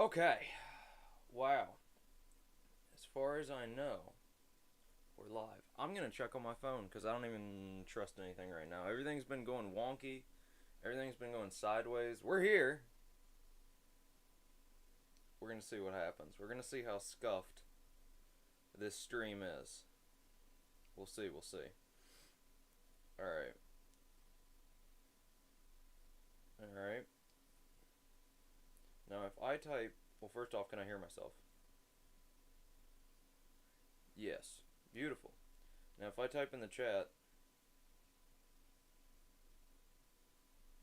Okay. Wow. As far as I know, we're live. I'm gonna check on my phone because I don't even trust anything right now. Everything's been going wonky. Everything's been going sideways. We're here. We're gonna see what happens. We're gonna see how scuffed this stream is. We'll see. We'll see. All right. All right. Now, if I type, well, first off, can I hear myself? Yes. Beautiful. Now, if I type in the chat,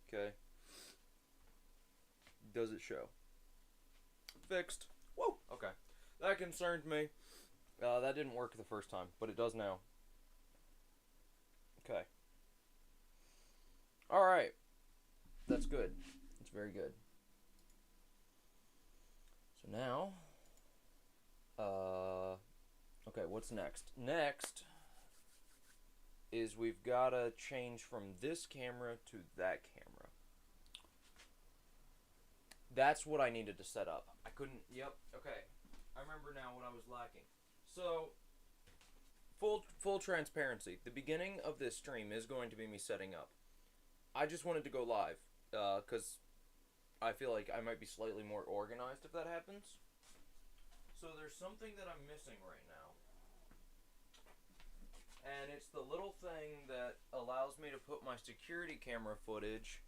okay, does it show? Fixed. Whoa. Okay. That concerned me. That didn't work the first time, but it does now. Okay. All right. That's good. That's very good. So now, okay, what's next? Next is we've got to change from this camera to that camera. That's what I needed to set up. I couldn't, yep, okay. I remember now what I was lacking. So, full transparency. The beginning of this stream is going to be me setting up. I just wanted to go live, because I feel like I might be slightly more organized if that happens. So there's something that I'm missing right now. And it's the little thing that allows me to put my security camera footage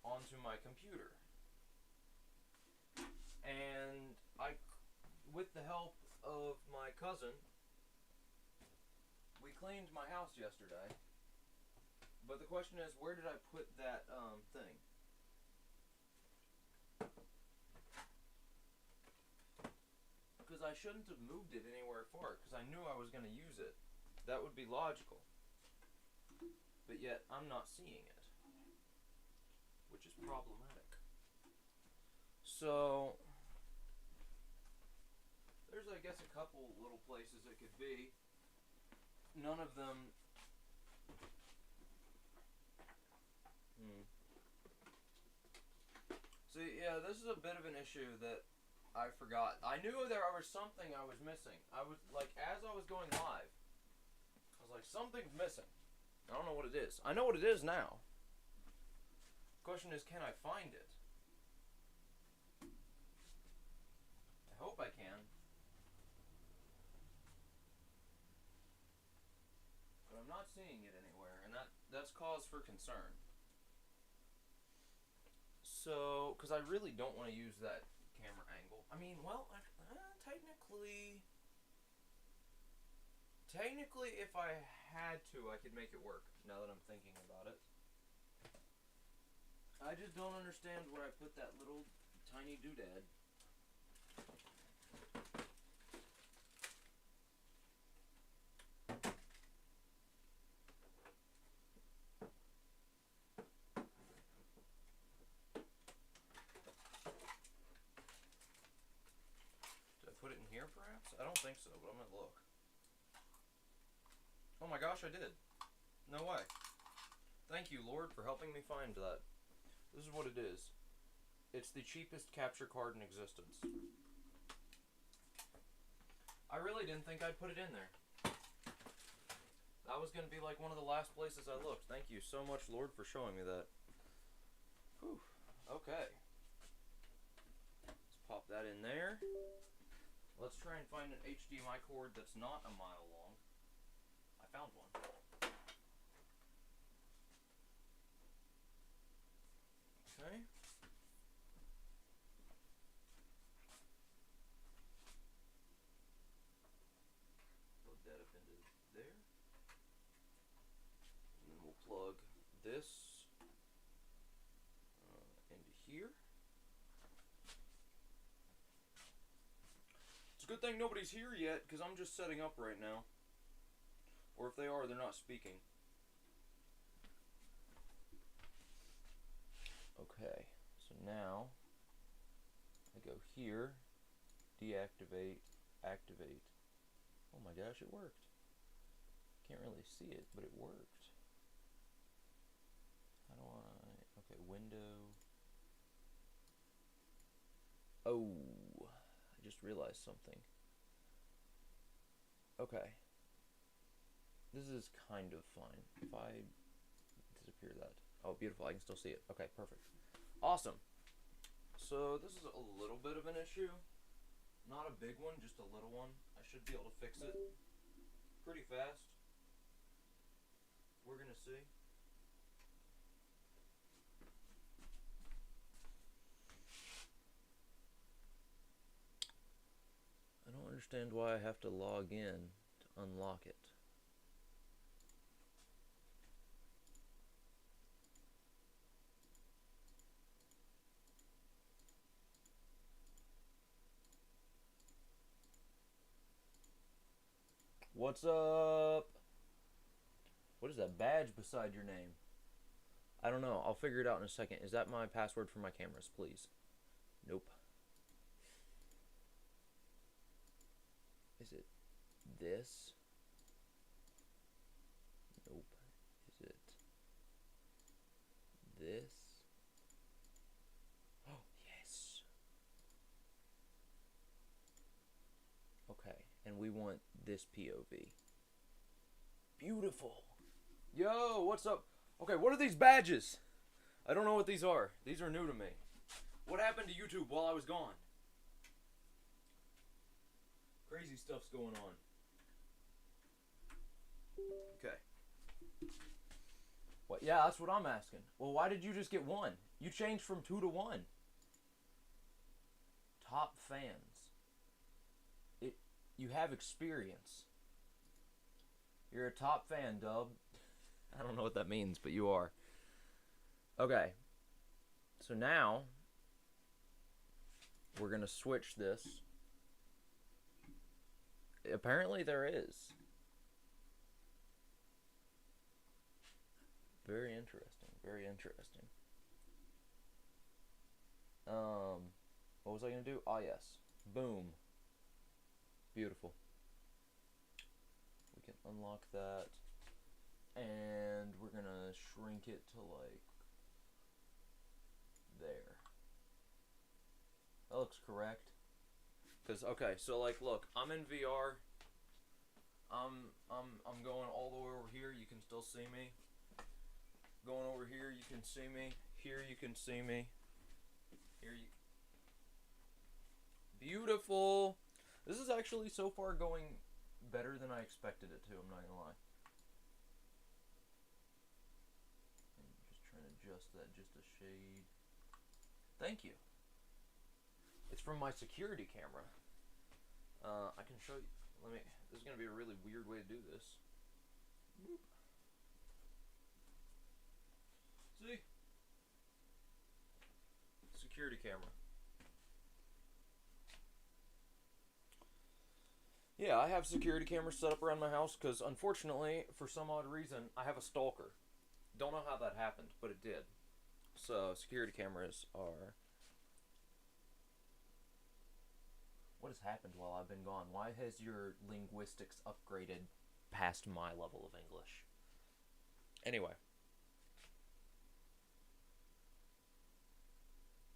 onto my computer. And with the help of my cousin, we cleaned my house yesterday. But the question is, where did I put that thing? Because I shouldn't have moved it anywhere far, because I knew I was going to use it. That would be logical. But yet, I'm not seeing it, which is problematic. So, there's, I guess, a couple little places it could be. None of them... See, yeah, this is a bit of an issue that I forgot. I knew there was something I was missing. I was, like, as I was going live, I was like, something's missing. I don't know what it is. I know what it is now. The question is, can I find it? I hope I can. But I'm not seeing it anywhere, and that's cause for concern. So, because I really don't want to use that camera angle. I mean, well, technically, if I had to, I could make it work, now that I'm thinking about it. I just don't understand where I put that little tiny doodad. Put it in here, perhaps? I don't think so, but I'm gonna look. Oh my gosh, I did. No way. Thank you, Lord, for helping me find that. This is what it is. It's the cheapest capture card in existence. I really didn't think I'd put it in there. That was gonna be like one of the last places I looked. Thank you so much, Lord, for showing me that. Whew. Okay. Let's pop that in there. Let's try and find an HDMI cord that's not a mile long. I found one. Okay. Plug that up into there. And then we'll plug this into here. It's a good thing nobody's here yet, because I'm just setting up right now. Or if they are, they're not speaking. Okay, so now I go here, deactivate, activate. Oh my gosh, it worked. Can't really see it, but it worked. How do I... Okay, window. Oh, I just realized something. Okay. This is kind of fine. If I disappear that. Oh, beautiful. I can still see it. Okay, perfect. Awesome. So this is a little bit of an issue. Not a big one, just a little one. I should be able to fix it pretty fast. We're gonna see. I don't understand why I have to log in to unlock it. What's up? What is that badge beside your name? I don't know. I'll figure it out in a second. Is that my password for my cameras, please? Nope. Is it this? Nope. Is it this? Oh, yes. Okay, and we want this POV. Beautiful. Yo, what's up? Okay, what are these badges? I don't know what these are. These are new to me. What happened to YouTube while I was gone? Crazy stuff's going on. Okay. What? Yeah, that's what I'm asking. Well, why did you just get one? You changed from 2 to 1. Top fans. You have experience. You're a top fan, Dub. I don't know what that means, but you are. Okay. So now we're going to switch this. Apparently there is. Very interesting. Very interesting. What was I going to do? Ah, yes. Boom. Beautiful. We can unlock that. And we're going to shrink it to like there. That looks correct. Cause okay, so like look, I'm in VR. I'm going all the way over here, you can still see me. Going over here, you can see me. Here you can see me. Here you Beautiful. This is actually so far going better than I expected it to, I'm not gonna lie. I'm just trying to adjust that just a shade. Thank you. It's from my security camera. I can show you. This is going to be a really weird way to do this. Boop. See? Security camera. Yeah, I have security cameras set up around my house because, unfortunately, for some odd reason, I have a stalker. Don't know how that happened, but it did. So, security cameras are... What has happened while I've been gone? Why has your linguistics upgraded past my level of English? Anyway.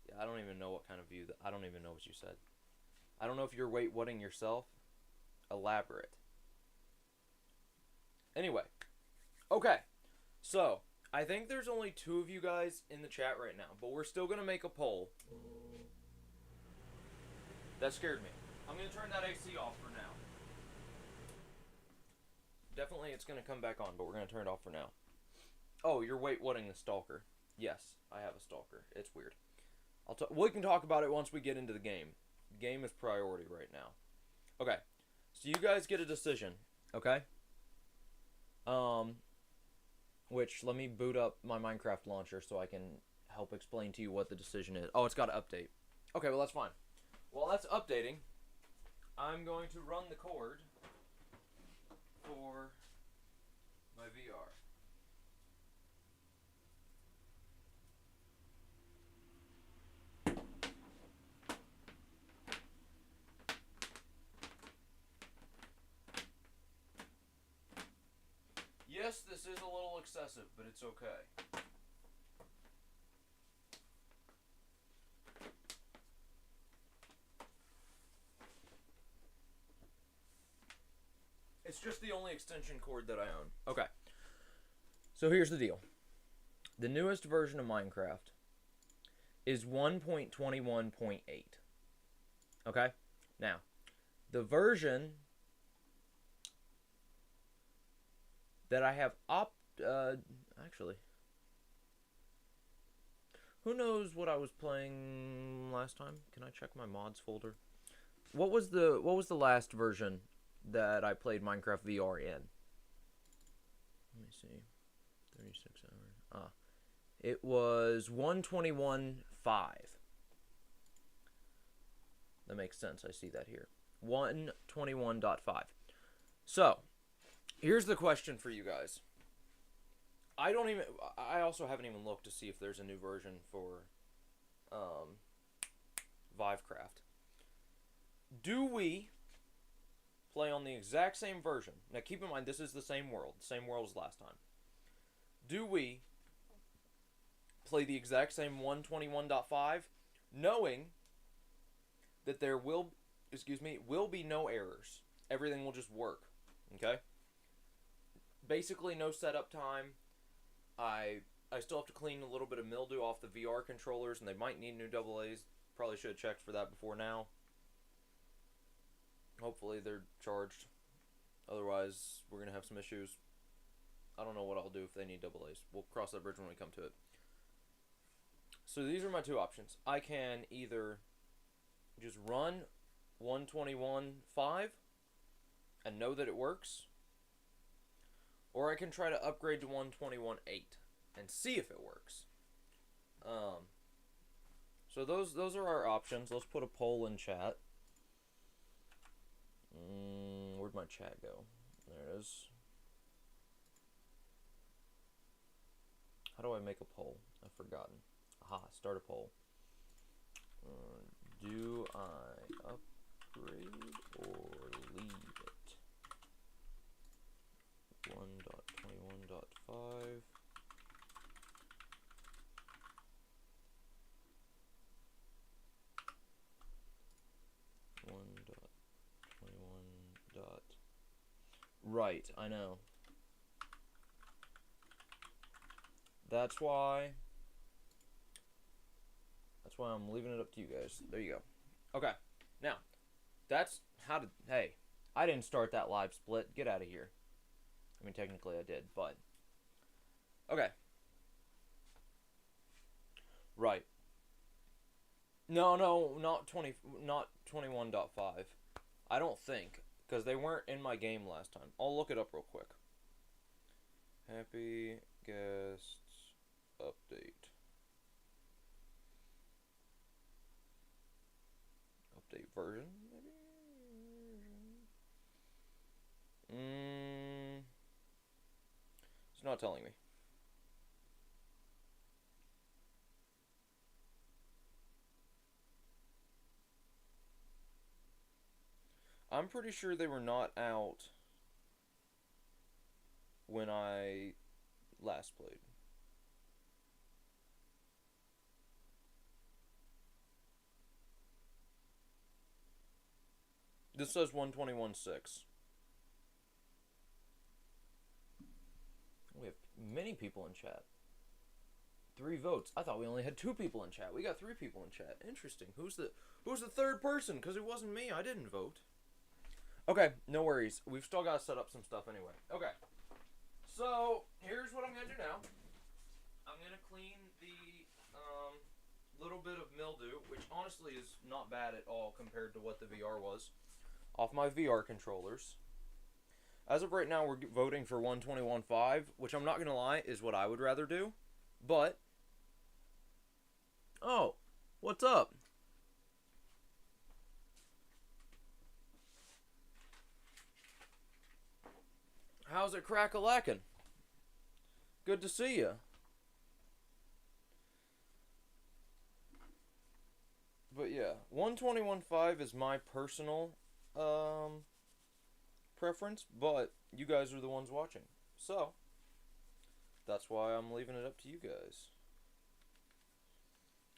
Yeah, I don't even know what kind of view I don't even know what you said. I don't know if you're wait-whatting yourself. Elaborate. Anyway. Okay. So, I think there's only 2 of you guys in the chat right now, but we're still going to make a poll. That scared me. I'm going to turn that AC off for now. Definitely it's going to come back on, but we're going to turn it off for now. Oh, you're wait-whatting the stalker. Yes, I have a stalker. It's weird. We can talk about it once we get into the game. The game is priority right now. Okay. So you guys get a decision, okay? Which, let me boot up my Minecraft launcher so I can help explain to you what the decision is. Oh, it's got to update. Okay, well, that's fine. While that's updating, I'm going to run the cord for my VR. Yes, this is a little excessive, but it's okay. It's just the only extension cord that I own. Okay. So here's the deal. The newest version of Minecraft is 1.21.8. Okay? Now, the version that I have actually, who knows what I was playing last time? Can I check my mods folder? What was the last version that I played Minecraft VR in? Let me see. 36 hours. It was 121.5. That makes sense. I see that here. 121.5. So, here's the question for you guys. I also haven't even looked to see if there's a new version for Vivecraft. Do we play on the exact same version? Now keep in mind this is the same world as last time. Do we play the exact same 121.5 knowing that there will be no errors? Everything will just work. Okay? Basically no setup time. I still have to clean a little bit of mildew off the VR controllers, and they might need new AA's. Probably should have checked for that before now. Hopefully they're charged. Otherwise, we're going to have some issues. I don't know what I'll do if they need AA's. We'll cross that bridge when we come to it. So these are my two options. I can either just run 121.5 and know that it works, or I can try to upgrade to 121.8 and see if it works. So those are our options. Let's put a poll in chat. Where'd my chat go? There it is. How do I make a poll? I've forgotten. Aha, start a poll. Do I upgrade or leave it? 1.21.5. Right, I know. That's why I'm leaving it up to you guys. There you go. Okay. Now, that's how to... Hey, I didn't start that live split. Get out of here. I mean, technically I did, but... Okay. Right. No, not 21.5. I don't think, because they weren't in my game last time. I'll look it up real quick. Happy guests update. Update version, maybe? It's not telling me. I'm pretty sure they were not out when I last played. This says 121.6. We have many people in chat. 3 votes. I thought we only had 2 people in chat. We got 3 people in chat. Interesting. Who's the third person? Because it wasn't me. I didn't vote. Okay, no worries. We've still got to set up some stuff anyway. Okay. So, here's what I'm going to do now. I'm going to clean the little bit of mildew, which honestly is not bad at all compared to what the VR was, off my VR controllers. As of right now, we're voting for 121.5, which I'm not going to lie is what I would rather do. But, oh, what's up? How's it crack-a-lackin'? Good to see you. But yeah, 121.5 is my personal preference, but you guys are the ones watching. So, that's why I'm leaving it up to you guys.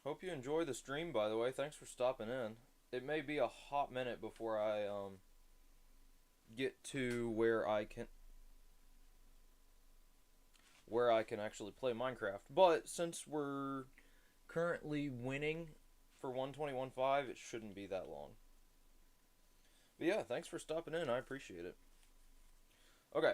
Hope you enjoy the stream, by the way. Thanks for stopping in. It may be a hot minute before I get to where I can actually play Minecraft. But since we're currently winning for 121.5, it shouldn't be that long. But yeah, thanks for stopping in. I appreciate it. Okay.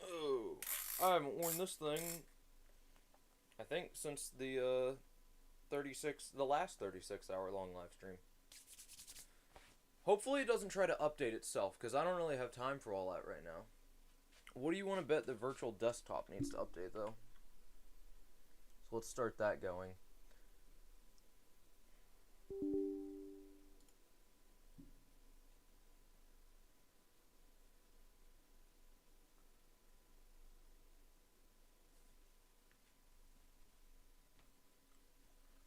Oh, I haven't worn this thing, I think, since the last 36-hour long live stream. Hopefully it doesn't try to update itself, because I don't really have time for all that right now. What do you want to bet the virtual desktop needs to update, though? So let's start that going.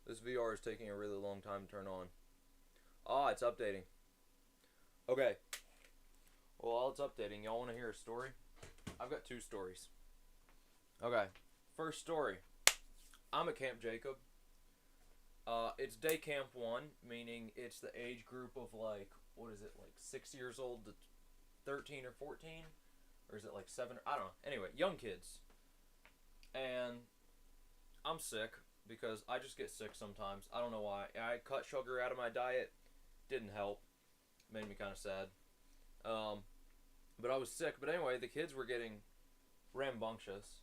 This VR is taking a really long time to turn on. Ah, it's updating. Okay. Well, while it's updating, y'all want to hear a story? I've got 2 stories. Okay. First story. I'm at Camp Jacob. It's day camp 1, meaning it's the age group of like, what is it, like 6 years old to 13 or 14? Or is it like 7? I don't know. Anyway, young kids. And I'm sick because I just get sick sometimes. I don't know why. I cut sugar out of my diet. Didn't help. Made me kind of sad. But I was sick. But anyway, the kids were getting rambunctious.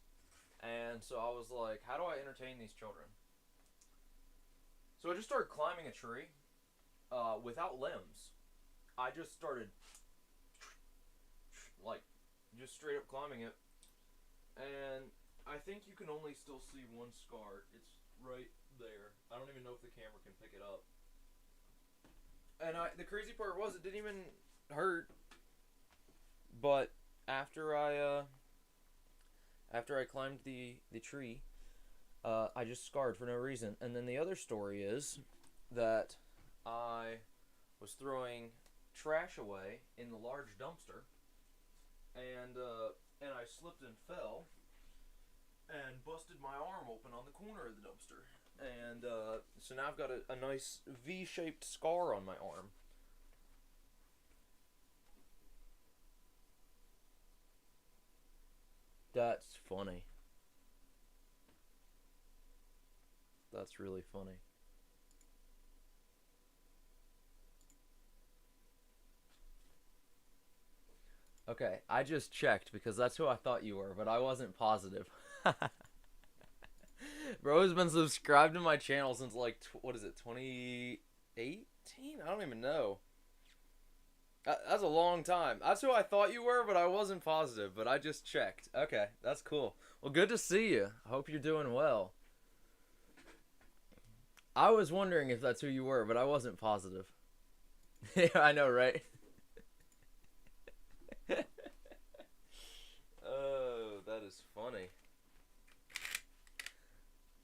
And so I was like, how do I entertain these children? So I just started climbing a tree without limbs. I just started like just straight up climbing it. And I think you can only still see one scar. It's right there. I don't even know if the camera can pick it up. And the crazy part was it didn't even hurt. But after I climbed the tree, I just scarred for no reason. And then the other story is that I was throwing trash away in the large dumpster, and I slipped and fell and busted my arm open on the corner of the dumpster. And so now I've got a nice V-shaped scar on my arm. That's funny. That's really funny. Okay, I just checked because that's who I thought you were, but I wasn't positive. Bro has been subscribed to my channel since like, what is it, 2018? I don't even know. That's a long time. That's who I thought you were, but I wasn't positive, but I just checked. Okay, that's cool. Well, good to see you. I hope you're doing well. I was wondering if that's who you were, but I wasn't positive. Yeah, I know, right? Oh, that is funny.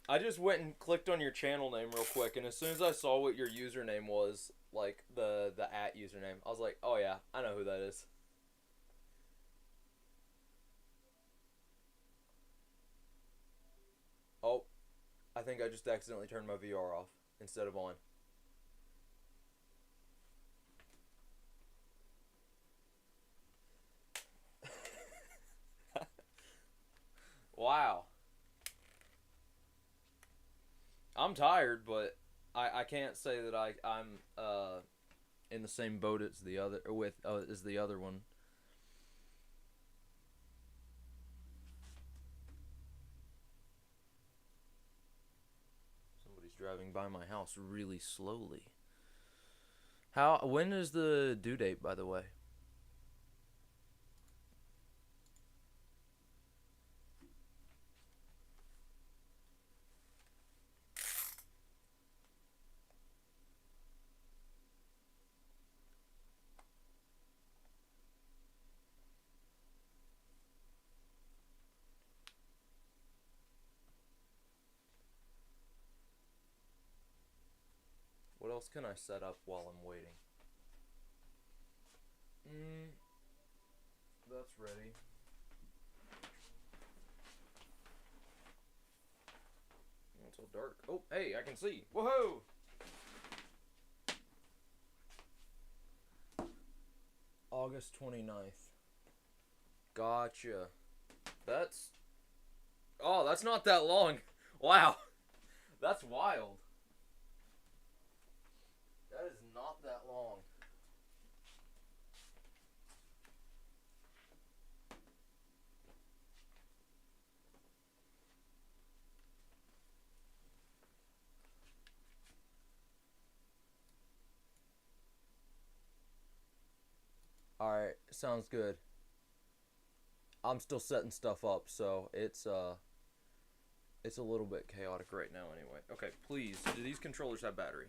I just went and clicked on your channel name real quick, and as soon as I saw what your username was, like the @ username, I was like, oh yeah, I know who that is. Oh, I think I just accidentally turned my VR off instead of on. Wow. I'm tired, but I can't say that I'm in the same boat as the other as the other one. Somebody's driving by my house really slowly. When is the due date, by the way? What else can I set up while I'm waiting? That's ready. dark. Oh, hey, I can see. Whoa! August 29th. Gotcha. That's... Oh, that's not that long. Wow. That's wild. That is not that long. Alright, sounds good. I'm still setting stuff up, so it's a little bit chaotic right now anyway. Okay, please, do these controllers have battery?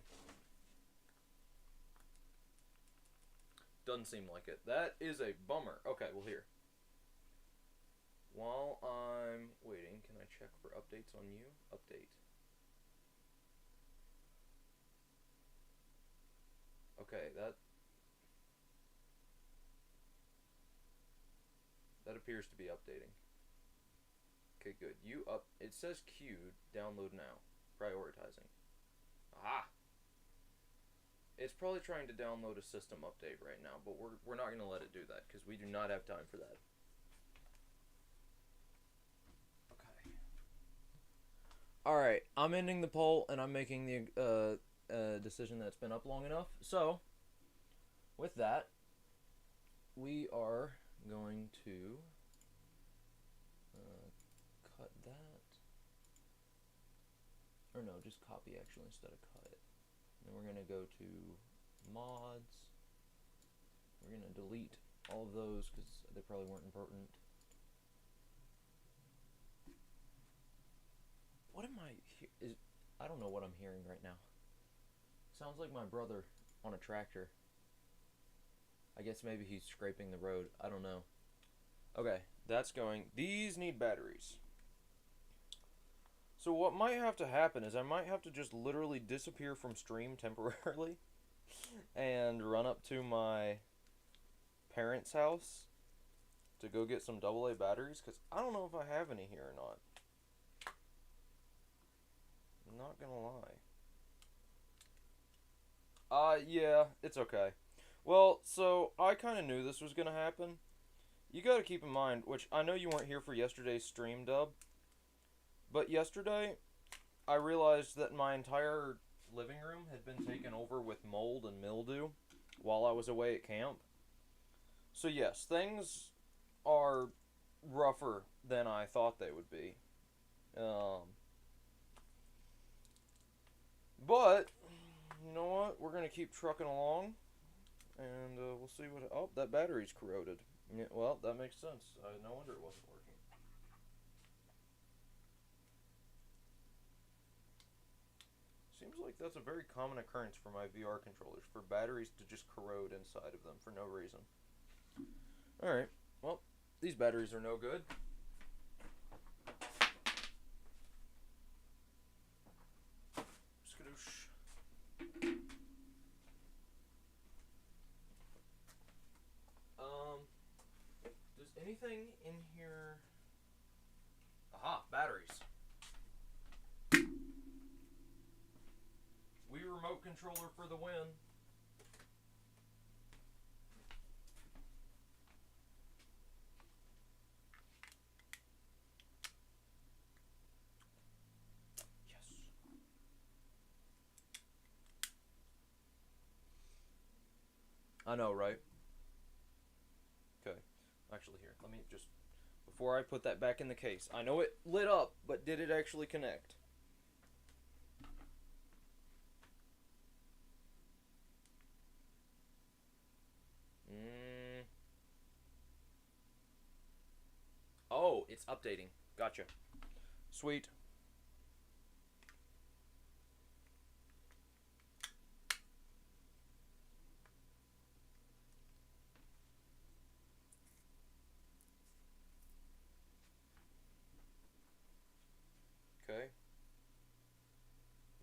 Doesn't seem like it. That is a bummer. Okay, well here. While I'm waiting, can I check for updates on you? Update. Okay, that appears to be updating. Okay, good. It says queued, download now. Prioritizing. Aha! It's probably trying to download a system update right now, but we're not going to let it do that, because we do not have time for that. Okay. Alright, I'm ending the poll, and I'm making the decision that's been up long enough. So, with that, we are going to cut that. Or no, just copy actually instead of cut it. Then we're going to go to mods. We're going to delete all of those because they probably weren't important. What am I... I don't know what I'm hearing right now. Sounds like my brother on a tractor. I guess maybe he's scraping the road. I don't know. Okay, that's going. These need batteries. So what might have to happen is I might have to just literally disappear from stream temporarily and run up to my parents' house to go get some AA batteries, because I don't know if I have any here or not. I'm not gonna lie. Yeah, it's okay. Well, so I kind of knew this was gonna happen. You gotta keep in mind, which I know you weren't here for yesterday's stream, Dub, but yesterday I realized that my entire living room had been taken over with mold and mildew while I was away at camp. So yes, things are rougher than I thought they would be. But, you know what? We're going to keep trucking along, and we'll see what... Oh, that battery's corroded. Yeah, well, that makes sense. No wonder it wasn't working. Seems like that's a very common occurrence for my VR controllers, for batteries to just corrode inside of them for no reason. Alright, well, these batteries are no good. Skadoosh. Does anything in here... Aha, batteries. Wii remote controller for the win. Yes. I know, right? Okay. Actually, here, let me just... Before I put that back in the case. I know it lit up, but did it actually connect? Oh, it's updating. Gotcha. Sweet. Okay.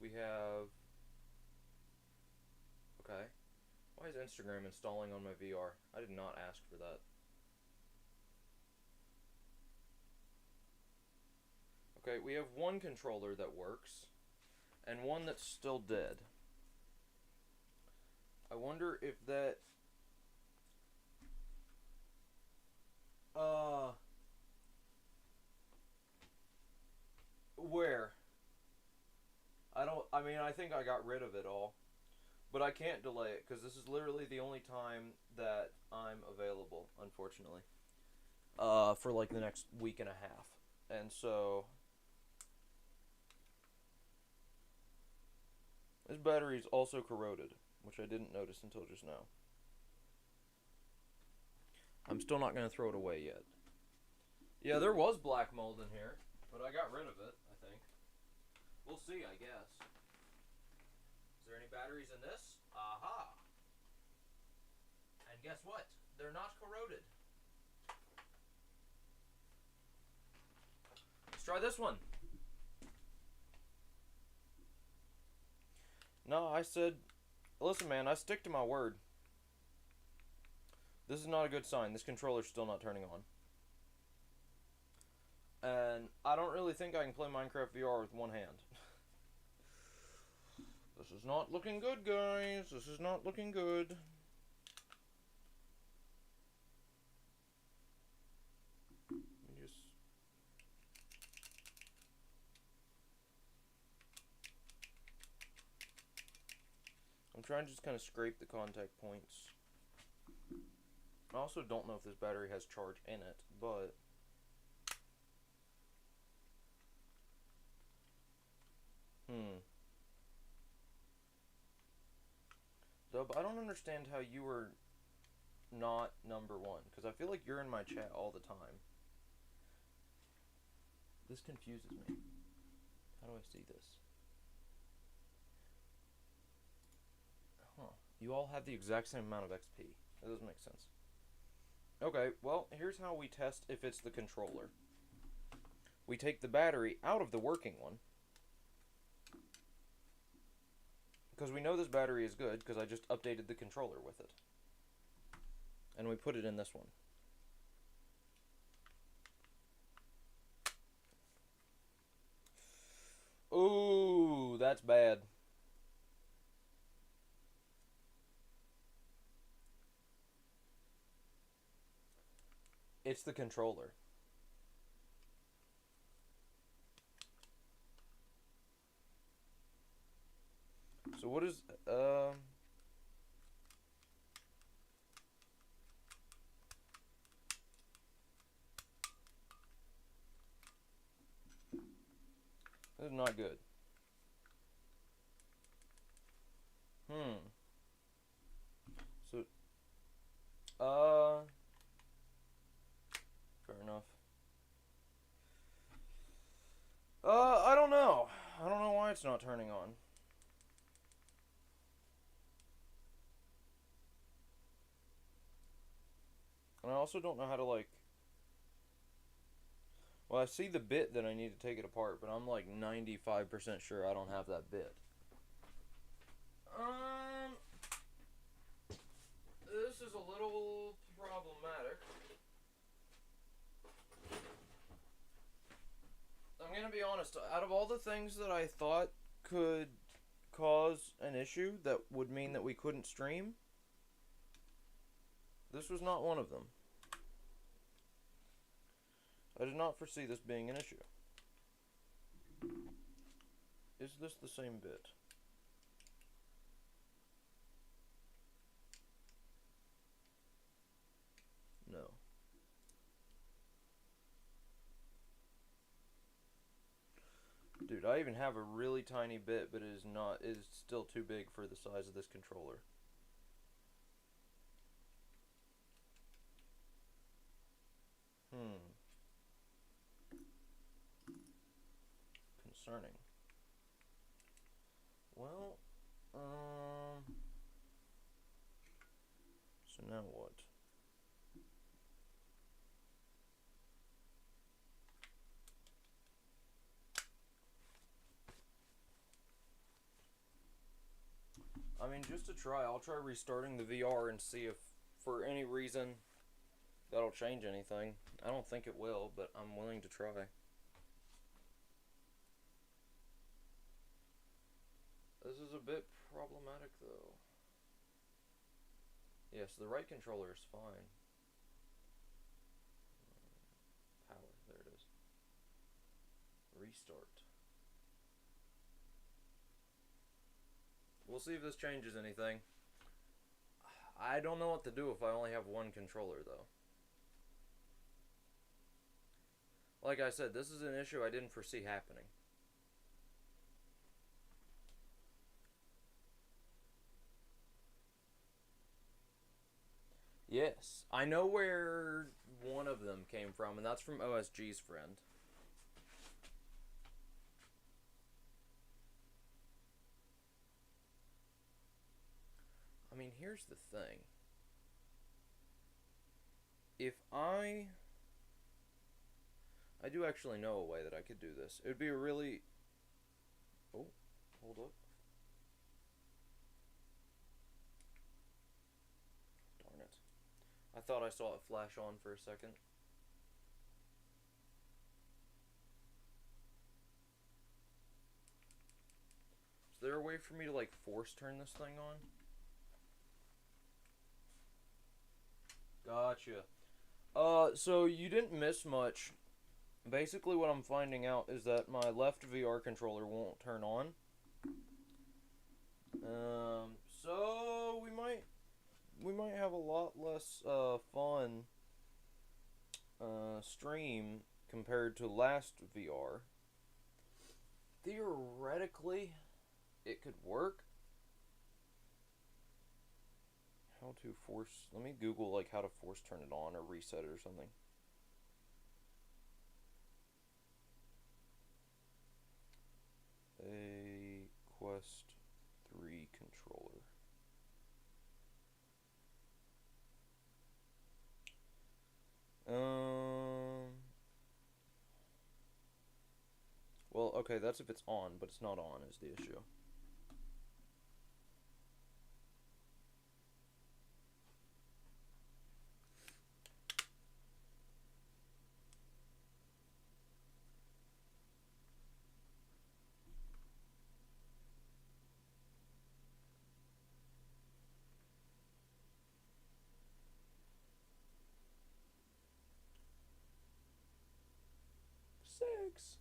We have... Okay. Why is Instagram installing on my VR? I did not ask for that. Okay, we have one controller that works. and one that's still dead. I wonder if that... Where? I mean, I think I got rid of it all. But I can't delay it, because this is literally the only time that I'm available, unfortunately. For like the next week and a half. And so... This battery's also corroded, which I didn't notice until just now. I'm still not going to throw it away yet. Yeah, there was black mold in here, but I got rid of it, I think. We'll see, I guess. Is there any batteries in this? Aha! And guess what? They're not corroded. Let's try this one. No, I said, listen man, I stick to my word. This is not a good sign. This controller's still not turning on. And I don't really think I can play Minecraft VR with one hand. This is not looking good, guys. This is not looking good. I'm trying to just kind of scrape the contact points. I also don't know if this battery has charge in it, but... Dub, I don't understand how you were not number one, because I feel like you're in my chat all the time. This confuses me. How do I see this? Huh. You all have the exact same amount of XP. That doesn't make sense. Okay, well, here's how we test if it's the controller. We take the battery out of the working one. Because we know this battery is good, because I just updated the controller with it. And we put it in this one. Ooh, that's bad. It's the controller. So what is, this is not good. So, fair enough. I don't know. I don't know why it's not turning on. And I also don't know how to, like... Well, I see the bit that I need to take it apart, but I'm like 95% sure I don't have that bit. This is a little problematic. I'm gonna be honest, out of all the things that I thought could cause an issue that would mean that we couldn't stream, this was not one of them. I did not foresee this being an issue. Is this the same bit? No. Dude, I even have a really tiny bit, but it is still too big for the size of this controller. Concerning. Well, so now what? I mean, just to try, I'll try restarting the VR and see if, for any reason, that'll change anything. I don't think it will, but I'm willing to try. This is a bit problematic, though. Yes, the right controller is fine. Power, there it is. Restart. We'll see if this changes anything. I don't know what to do if I only have one controller, though. Like I said, this is an issue I didn't foresee happening. Yes, I know where one of them came from, and that's from OSG's friend. I mean, here's the thing. If I do actually know a way that I could do this. It would be a really... Oh, hold up. Darn it. I thought I saw it flash on for a second. Is there a way for me to, like, force turn this thing on? Gotcha. So you didn't miss much. Basically what I'm finding out is that my left VR controller won't turn on. So we might have a lot less fun stream compared to last VR. Theoretically, it could work. How to force... Let me Google like how to force turn it on or reset it or something. A Quest 3 controller. Well, okay, that's if it's on, but it's not on is the issue. Six.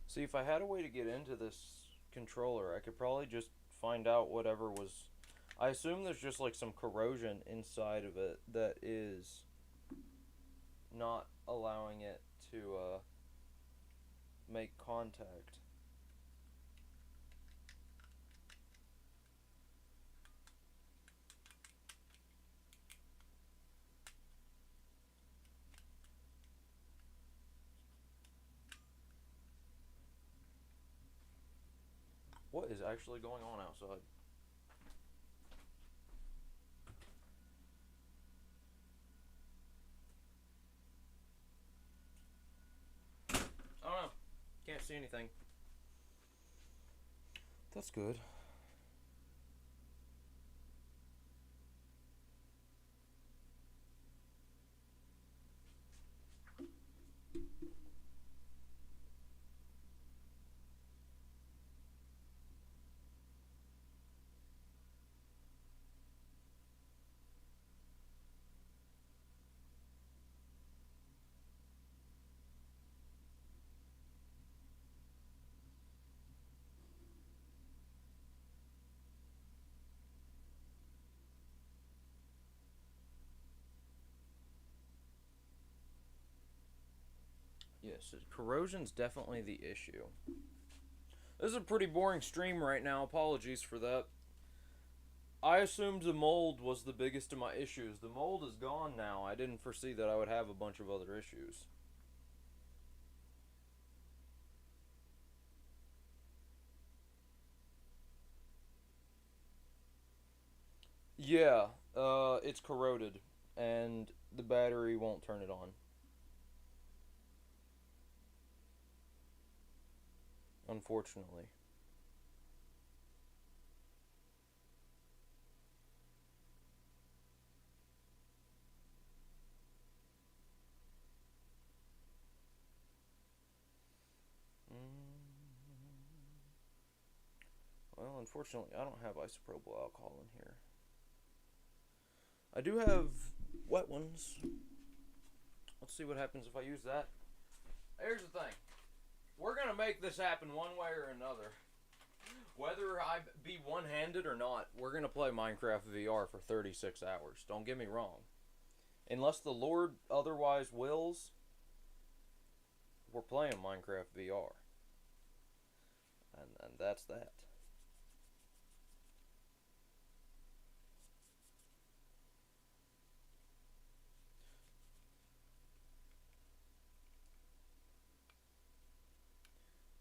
See, if I had a way to get into this controller, I could probably just find out whatever was... I assume there's just like some corrosion inside of it that is not allowing it to make contact. What is actually going on outside? I don't know. Can't see anything. That's good. Yes, corrosion's definitely the issue. This is a pretty boring stream right now. Apologies for that. I assumed the mold was the biggest of my issues. The mold is gone now. I didn't foresee that I would have a bunch of other issues. Yeah, it's corroded, and the battery won't turn it on. Unfortunately. Well, unfortunately, I don't have isopropyl alcohol in here. I do have wet ones. Let's see what happens if I use that. Here's the thing. We're going to make this happen one way or another. Whether I be one-handed or not, we're going to play Minecraft VR for 36 hours. Don't get me wrong. Unless the Lord otherwise wills, we're playing Minecraft VR. And that's that.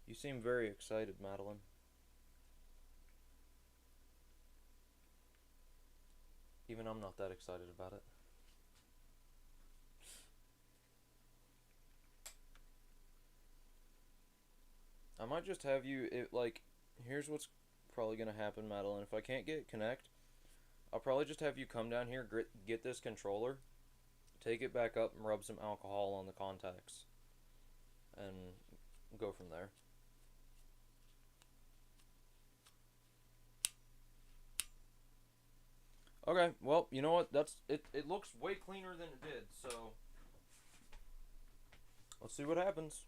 You seem very excited, Madeline. Even I'm not that excited about it. I might just have you, here's what's probably going to happen, Madeline. If I can't get Connect, I'll probably just have you come down here, get this controller, take it back up, and rub some alcohol on the contacts. And go from there. Okay, well, you know what? It looks way cleaner than it did, so let's see what happens.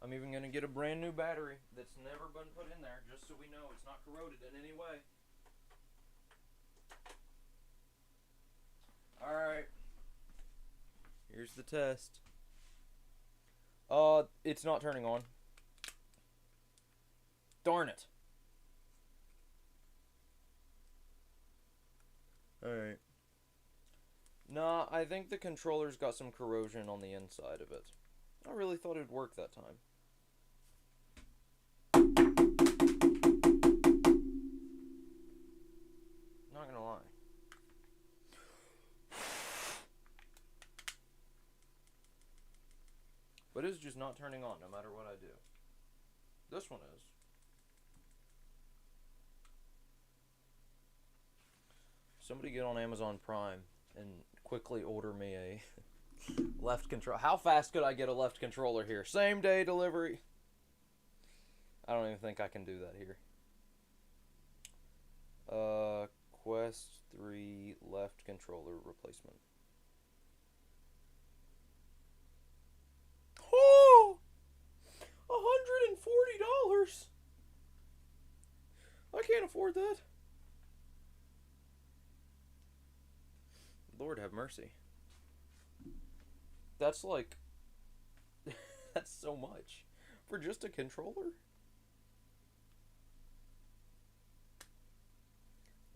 I'm even going to get a brand new battery that's never been put in there, just so we know it's not corroded in any way. Alright. Here's the test. It's not turning on. Darn it. Alright. Nah, I think the controller's got some corrosion on the inside of it. I really thought it'd work that time. Not gonna lie. But it's just not turning on no matter what I do. This one is. Somebody get on Amazon Prime and quickly order me a left control. How fast could I get a left controller here? Same day delivery. I don't even think I can do that here. Quest 3 left controller replacement. Oh! $140. I can't afford that. Lord have mercy. That's like... that's so much. For just a controller?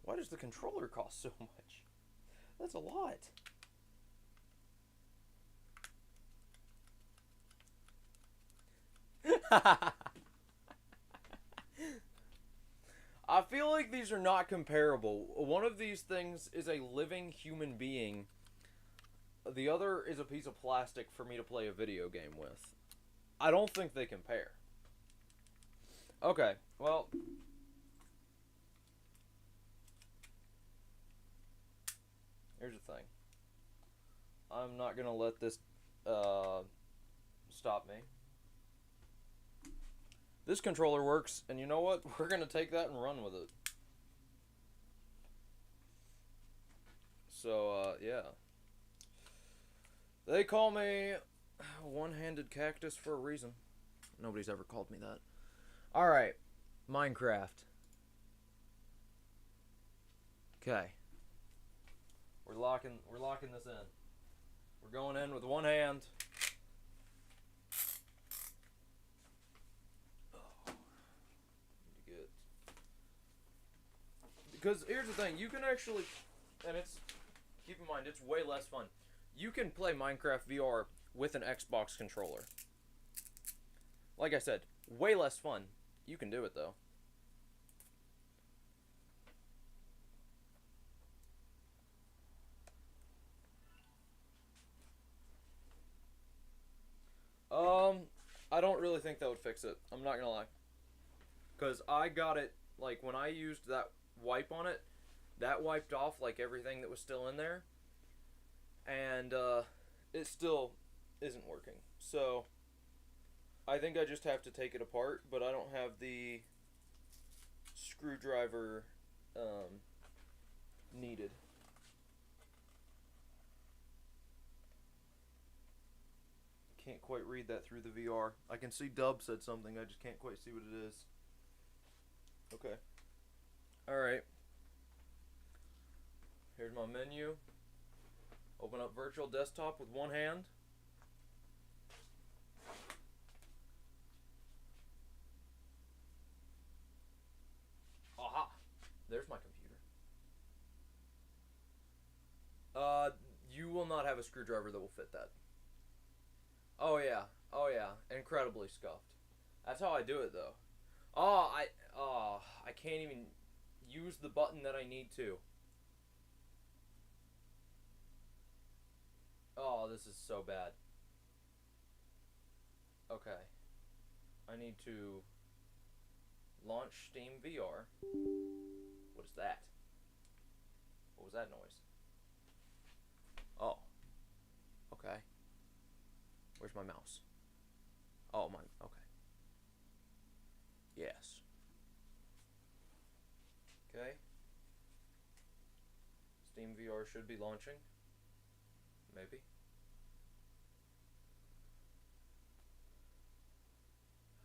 Why does the controller cost so much? That's a lot. I feel like these are not comparable. One of these things is a living human being. The other is a piece of plastic for me to play a video game with. I don't think they compare. Okay, well... here's the thing. I'm not gonna let this stop me. This controller works, and you know what? We're gonna take that and run with it. So, yeah. They call me one-handed cactus for a reason. Nobody's ever called me that. Alright. Minecraft. Okay. We're locking this in. We're going in with one hand. Because here's the thing, you can actually, and it's, keep in mind, it's way less fun. You can play Minecraft VR with an Xbox controller. Like I said, way less fun. You can do it though. I don't really think that would fix it. I'm not gonna lie. Because I got it, like, when I used that wipe on it, that wiped off, like, everything that was still in there. And, it still isn't working. So, I think I just have to take it apart, but I don't have the screwdriver, needed. Can't quite read that through the VR. I can see Dub said something, I just can't quite see what it is. Okay. Alright. Here's my menu. Open up virtual desktop with one hand. Aha! There's my computer. You will not have a screwdriver that will fit that. Oh yeah. Oh yeah. Incredibly scuffed. That's how I do it though. I can't even use the button that I need to. Oh, this is so bad. Okay. I need to launch Steam VR. What is that? What was that noise? Oh. Okay. Where's my mouse? Oh, my. Okay. Yes. Okay. Steam VR should be launching. Maybe.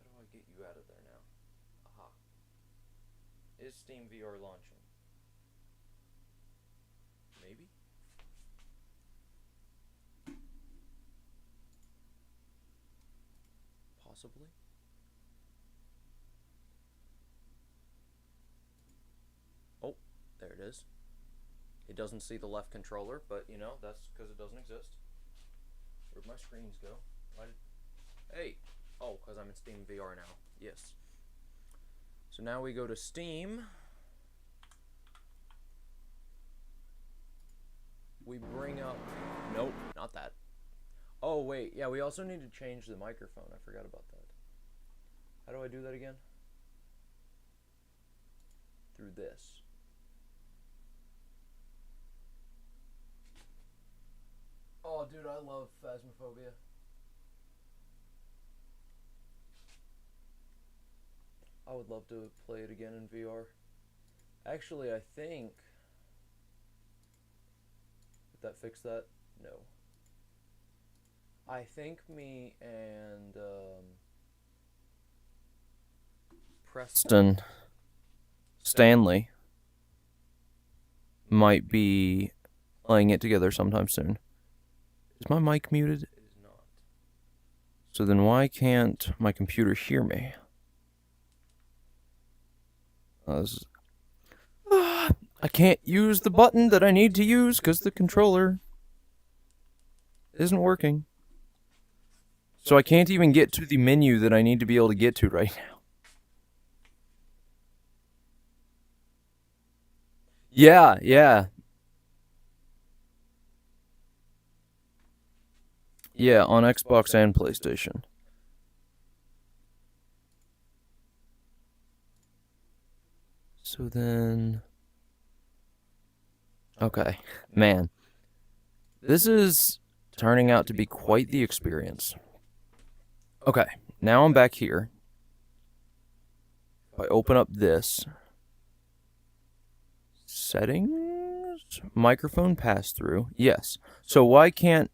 How do I get you out of there now? Aha. Is Steam VR launching? Maybe? Possibly? Oh, there it is. It doesn't see the left controller, but you know, that's because it doesn't exist. Where'd my screens go? Why did... Hey! Oh, because I'm in Steam VR now. Yes. So now we go to Steam. We bring up... Nope, not that. Oh, wait. Yeah, we also need to change the microphone. I forgot about that. How do I do that again? Through this. Oh, dude, I love Phasmophobia. I would love to play it again in VR. Actually, I think... Did that fix that? No. I think me and Preston Stanley might be playing it together sometime soon. Is my mic muted? It is not. So then why can't my computer hear me? I can't use the button that I need to use because the controller isn't working. So I can't even get to the menu that I need to be able to get to right now. Yeah, yeah. Yeah, on Xbox and PlayStation. So then... Okay, man. This is turning out to be quite the experience. Okay, now I'm back here. If I open up this... Settings? Microphone pass-through. Yes. So why can't...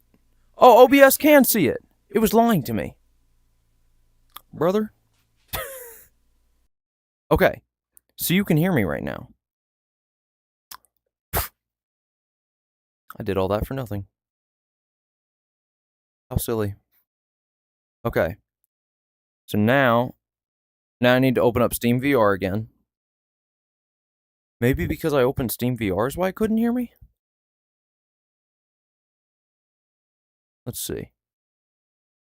Oh, OBS can see it. It was lying to me. Brother? Okay. So you can hear me right now. I did all that for nothing. How silly. Okay. So now I need to open up Steam VR again. Maybe because I opened Steam VR is why it couldn't hear me? Let's see.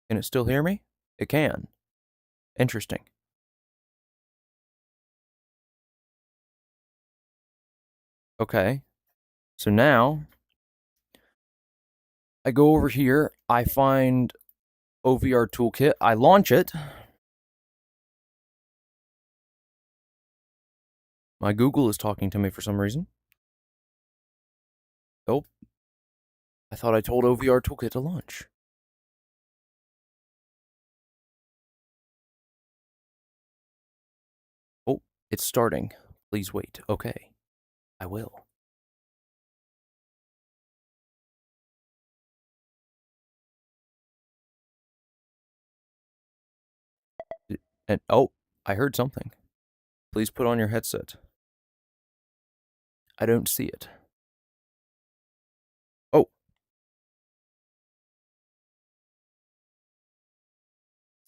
Can it still hear me? It can. Interesting. Okay. So now I go over here, I find OVR Toolkit, I launch it. My Google is talking to me for some reason. Oh. I thought I told OVR Toolkit to launch. Oh, it's starting. Please wait. Okay. I will. And oh, I heard something. Please put on your headset. I don't see it. Oh.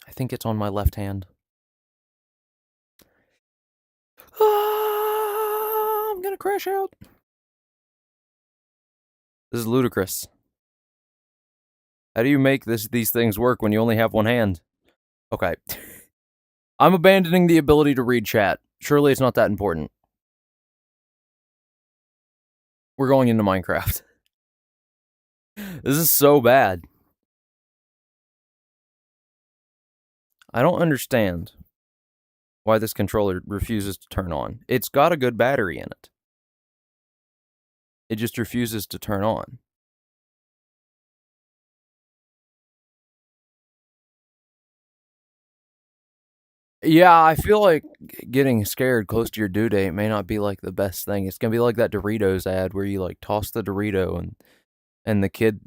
I think it's on my left hand. I'm gonna crash out. This is ludicrous. How do you make these things work when you only have one hand? Okay. I'm abandoning the ability to read chat. Surely it's not that important. We're going into Minecraft. This is so bad. I don't understand why this controller refuses to turn on. It's got a good battery in it. It just refuses to turn on. Yeah, I feel like getting scared close to your due date may not be like the best thing. It's gonna be like that Doritos ad where you like toss the Dorito and the kid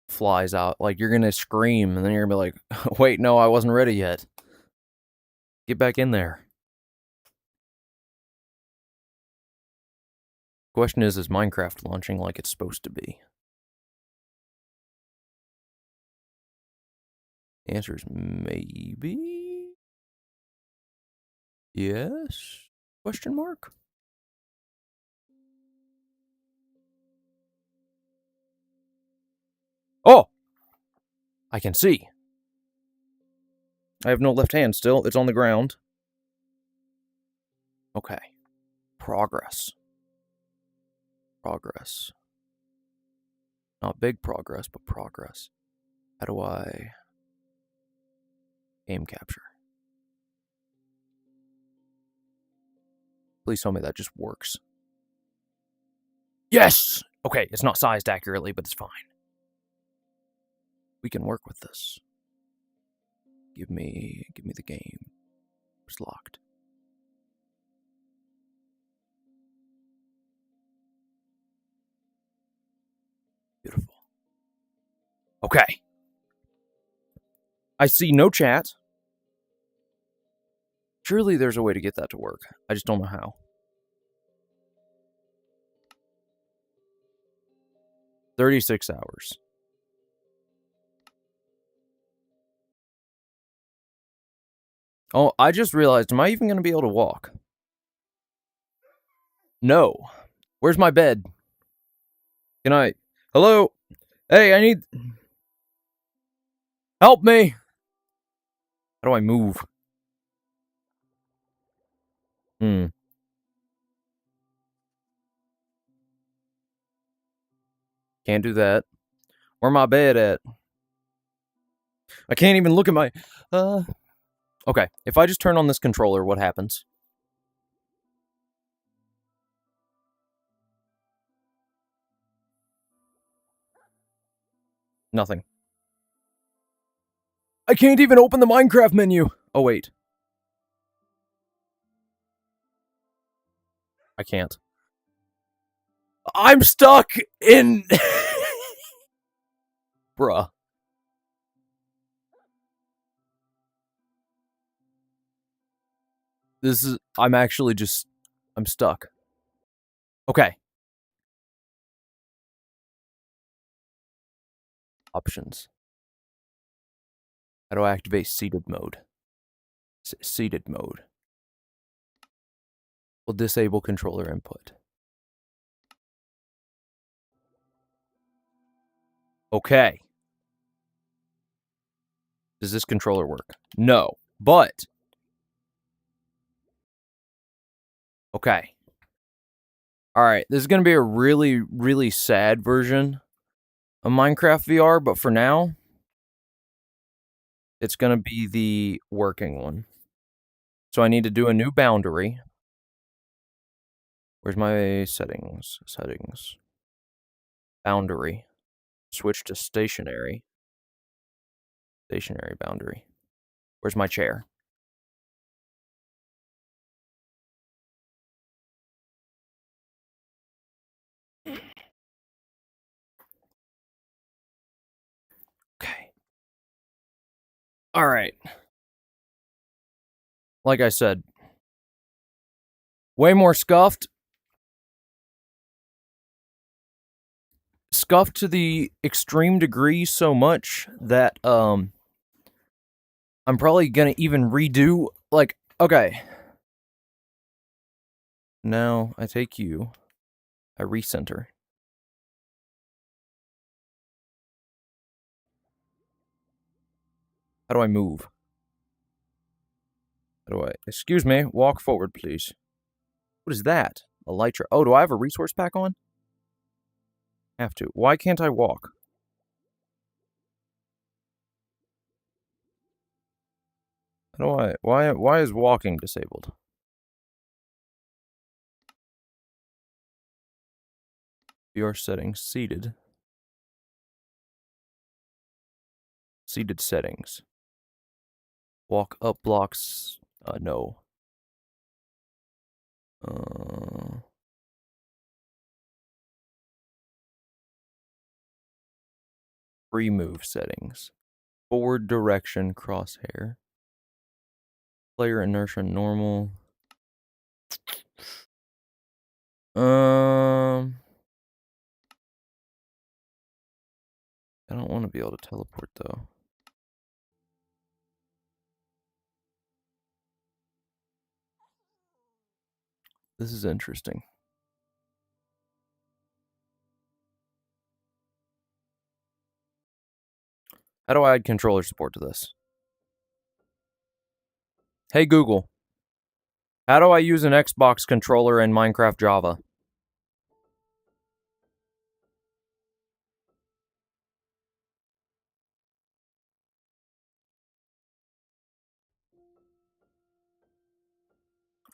flies out. Like you're gonna scream and then you're gonna be like, wait, no, I wasn't ready yet. Get back in there. Question is Minecraft launching like it's supposed to be? The answer is maybe. Yes? Question mark? Oh! I can see. I have no left hand still. It's on the ground. Okay. Progress. Progress. Not big progress, but progress. How do I... Game capture. Please tell me that just works. Yes! Okay, it's not sized accurately, but it's fine. We can work with this. Give me the game. It's locked. Beautiful. Okay. I see no chat. Surely there's a way to get that to work. I just don't know how. 36 hours. Oh, I just realized, am I even going to be able to walk? No. Where's my bed? Can I... Hello? Hey, I need... Help me! How do I move? Can't do that. Where my bed at? I can't even look at my... Okay, if I just turn on this controller, what happens? Nothing. I can't even open the Minecraft menu! Oh, wait. I can't. I'm stuck in... Bruh. This is... I'm actually just... I'm stuck. Okay. Options. How do I activate seated mode? Seated mode. Will disable controller input. Okay. Does this controller work? No. But okay. All right. This is going to be a really, really sad version of Minecraft VR, but for now, it's going to be the working one. So I need to do a new boundary. Where's my settings? Settings. Boundary. Switch to stationary. Stationary boundary. Where's my chair? Okay. All right. Like I said, way more scuffed. Scuffed to the extreme degree so much that I'm probably gonna even redo, like, okay. Now I take you, I recenter. How do I move? How do I, excuse me, walk forward, please. What is that? Elytra. Oh, do I have a resource pack on? Have to. Why can't I walk? How do I, why is walking disabled? VR settings, seated. Seated settings. Walk up blocks, no. Free move settings. Forward direction crosshair. Player inertia normal. I don't want to be able to teleport though. This is interesting. How do I add controller support to this? Hey Google, how do I use an Xbox controller in Minecraft Java?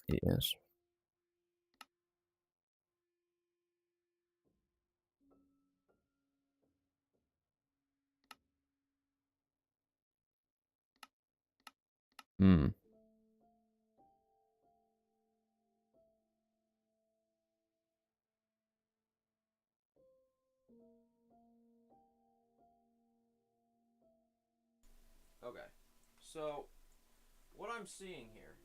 Yes. Hmm. Okay. So, what I'm seeing here,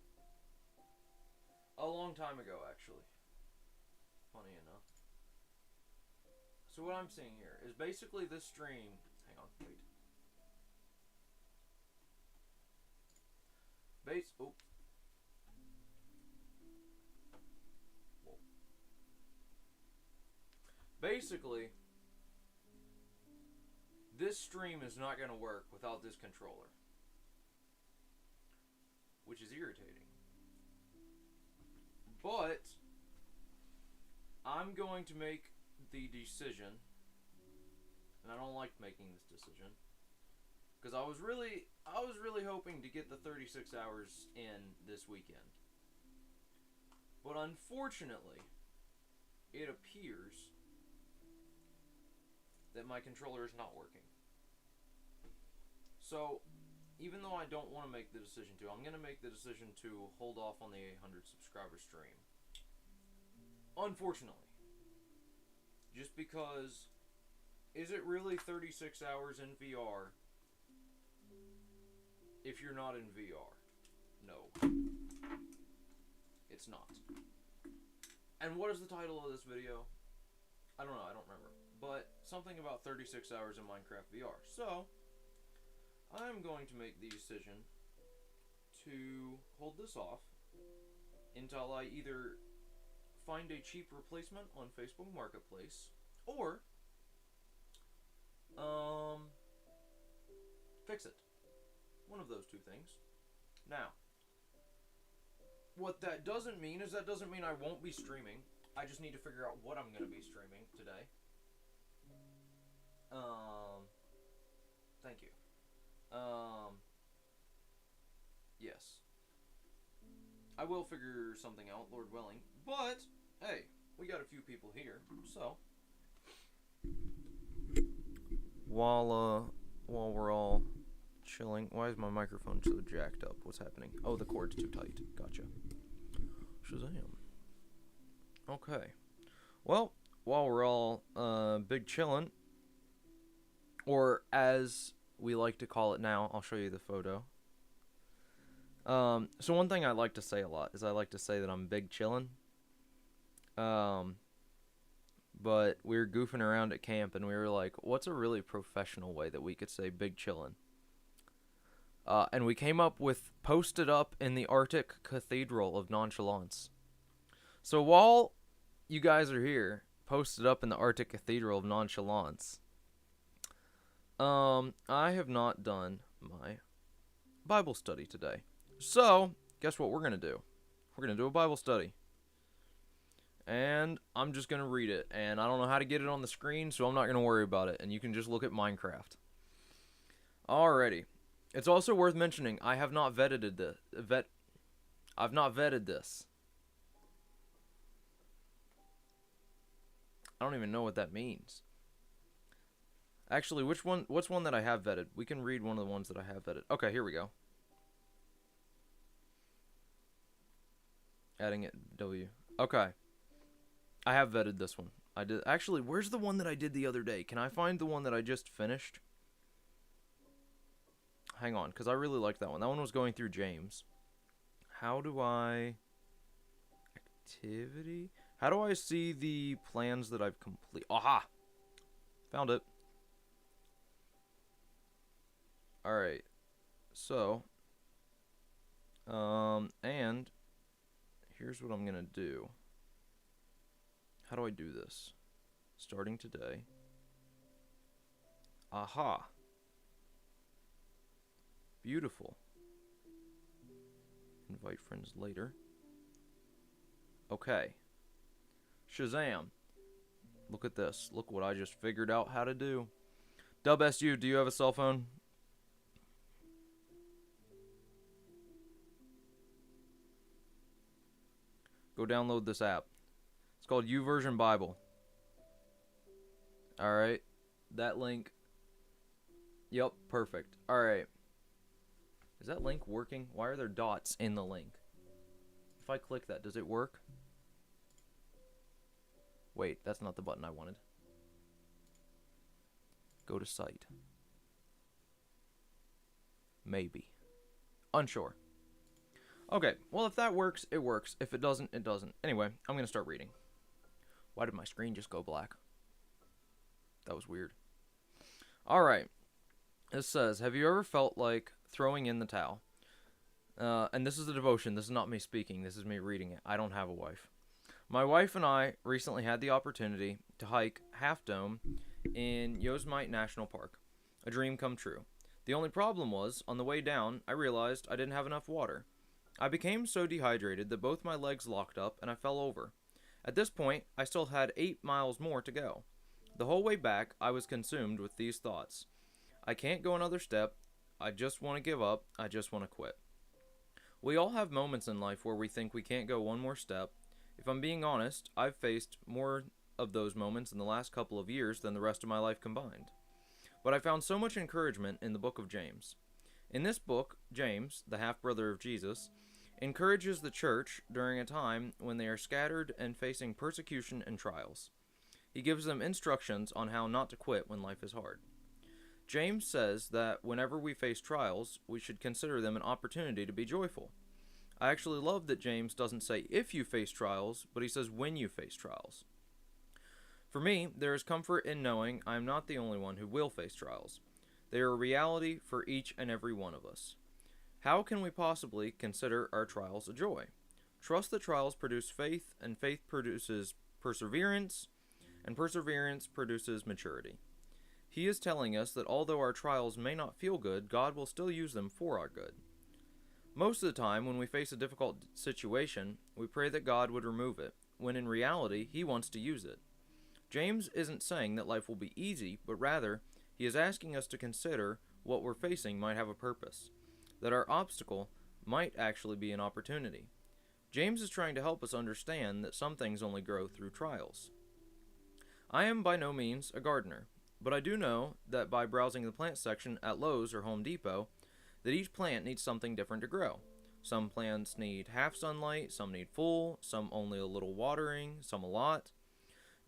a long time ago actually, funny enough. So what I'm seeing here is basically this stream, hang on, wait. Oh. Whoa. Basically, this stream is not going to work without this controller, which is irritating. But I'm going to make the decision, and I don't like making this decision, because I was really hoping to get the 36 hours in this weekend. But unfortunately, it appears that my controller is not working. So, even though I don't want to make the decision to, I'm going to make the decision to hold off on the 800 subscriber stream. Unfortunately. Just because, is it really 36 hours in VR if you're not in VR? No. It's not. And what is the title of this video? I don't know, I don't remember. But something about 36 hours in Minecraft VR. So, I'm going to make the decision to hold this off until I either find a cheap replacement on Facebook Marketplace, or fix it. One of those two things. Now, what that doesn't mean is that doesn't mean I won't be streaming. I just need to figure out what I'm going to be streaming today. Thank you. Yes. I will figure something out, Lord willing. But, hey, we got a few people here, so. While we're all chilling. Why is my microphone so jacked up? What's happening? Oh, the cord's too tight. Gotcha. Shazam. Okay. Well, while we're all big chillin', or as we like to call it now, I'll show you the photo. So one thing I like to say a lot is I like to say that I'm big chillin'. But we were goofing around at camp and we were like, what's a really professional way that we could say big chillin'? And we came up with posted up in the Arctic Cathedral of Nonchalance. So while you guys are here, posted up in the Arctic Cathedral of Nonchalance, I have not done my Bible study today. So, guess what we're going to do? We're going to do a Bible study. And I'm just going to read it. And I don't know how to get it on the screen, so I'm not going to worry about it. And you can just look at Minecraft. Alrighty. It's also worth mentioning, I have not vetted this. I've not vetted this. I don't even know what that means. Actually, what's one that I have vetted? We can read one of the ones that I have vetted. Okay, here we go. Adding it W. Okay. I have vetted this one. I did. Actually, where's the one that I did the other day? Can I find the one that I just finished? Hang on, because I really like that one. That one was going through James. How do I... Activity? How do I see the plans that I've completed? Aha! Found it. Alright. So. And here's what I'm going to do. How do I do this? Starting today. Aha. Beautiful. Invite friends later. Okay. Shazam. Look at this. Look what I just figured out how to do. DubSU, do you have a cell phone? Go download this app. It's called YouVersion Bible. Alright. That link. Yep, perfect. Alright. Is that link working? Why are there dots in the link? If I click that, does it work? Wait, that's not the button I wanted. Go to site. Maybe. Unsure. Okay, well if that works, it works. If it doesn't, it doesn't. Anyway, I'm going to start reading. Why did my screen just go black? That was weird. Alright. It says, have you ever felt like throwing in the towel? And this is a devotion. This is not me speaking. This is me reading it. I don't have a wife. My wife and I recently had the opportunity to hike Half Dome in Yosemite National Park. A dream come true. The only problem was, on the way down, I realized I didn't have enough water. I became so dehydrated that both my legs locked up and I fell over. At this point, I still had 8 miles more to go. The whole way back, I was consumed with these thoughts. I can't go another step. I just want to give up. I just want to quit. We all have moments in life where we think we can't go one more step. If I'm being honest, I've faced more of those moments in the last couple of years than the rest of my life combined. But I found so much encouragement in the book of James. In this book, James, the half-brother of Jesus, encourages the church during a time when they are scattered and facing persecution and trials. He gives them instructions on how not to quit when life is hard. James says that whenever we face trials, we should consider them an opportunity to be joyful. I actually love that James doesn't say if you face trials, but he says when you face trials. For me, there is comfort in knowing I am not the only one who will face trials. They are a reality for each and every one of us. How can we possibly consider our trials a joy? Trust that trials produce faith, and faith produces perseverance, and perseverance produces maturity. He is telling us that although our trials may not feel good, God will still use them for our good. Most of the time, when we face a difficult situation, we pray that God would remove it, when in reality, He wants to use it. James isn't saying that life will be easy, but rather, he is asking us to consider what we're facing might have a purpose, that our obstacle might actually be an opportunity. James is trying to help us understand that some things only grow through trials. I am by no means a gardener, but I do know that by browsing the plant section at Lowe's or Home Depot, that each plant needs something different to grow. Some plants need half sunlight, some need full, some only a little watering, some a lot.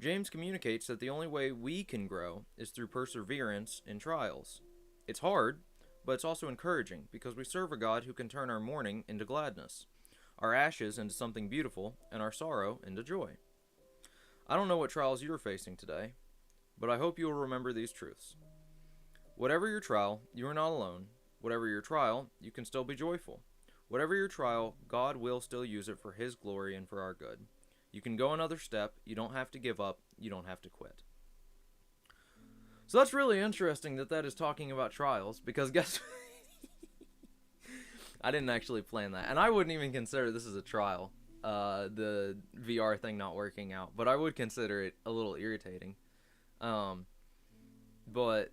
James communicates that the only way we can grow is through perseverance in trials. It's hard, but it's also encouraging because we serve a God who can turn our mourning into gladness, our ashes into something beautiful, and our sorrow into joy. I don't know what trials you're facing today, but I hope you will remember these truths. Whatever your trial, you are not alone. Whatever your trial, you can still be joyful. Whatever your trial, God will still use it for His glory and for our good. You can go another step. You don't have to give up. You don't have to quit. So that's really interesting that is talking about trials, because guess I didn't actually plan that. And I wouldn't even consider this as a trial, the VR thing not working out. But I would consider it a little irritating. But,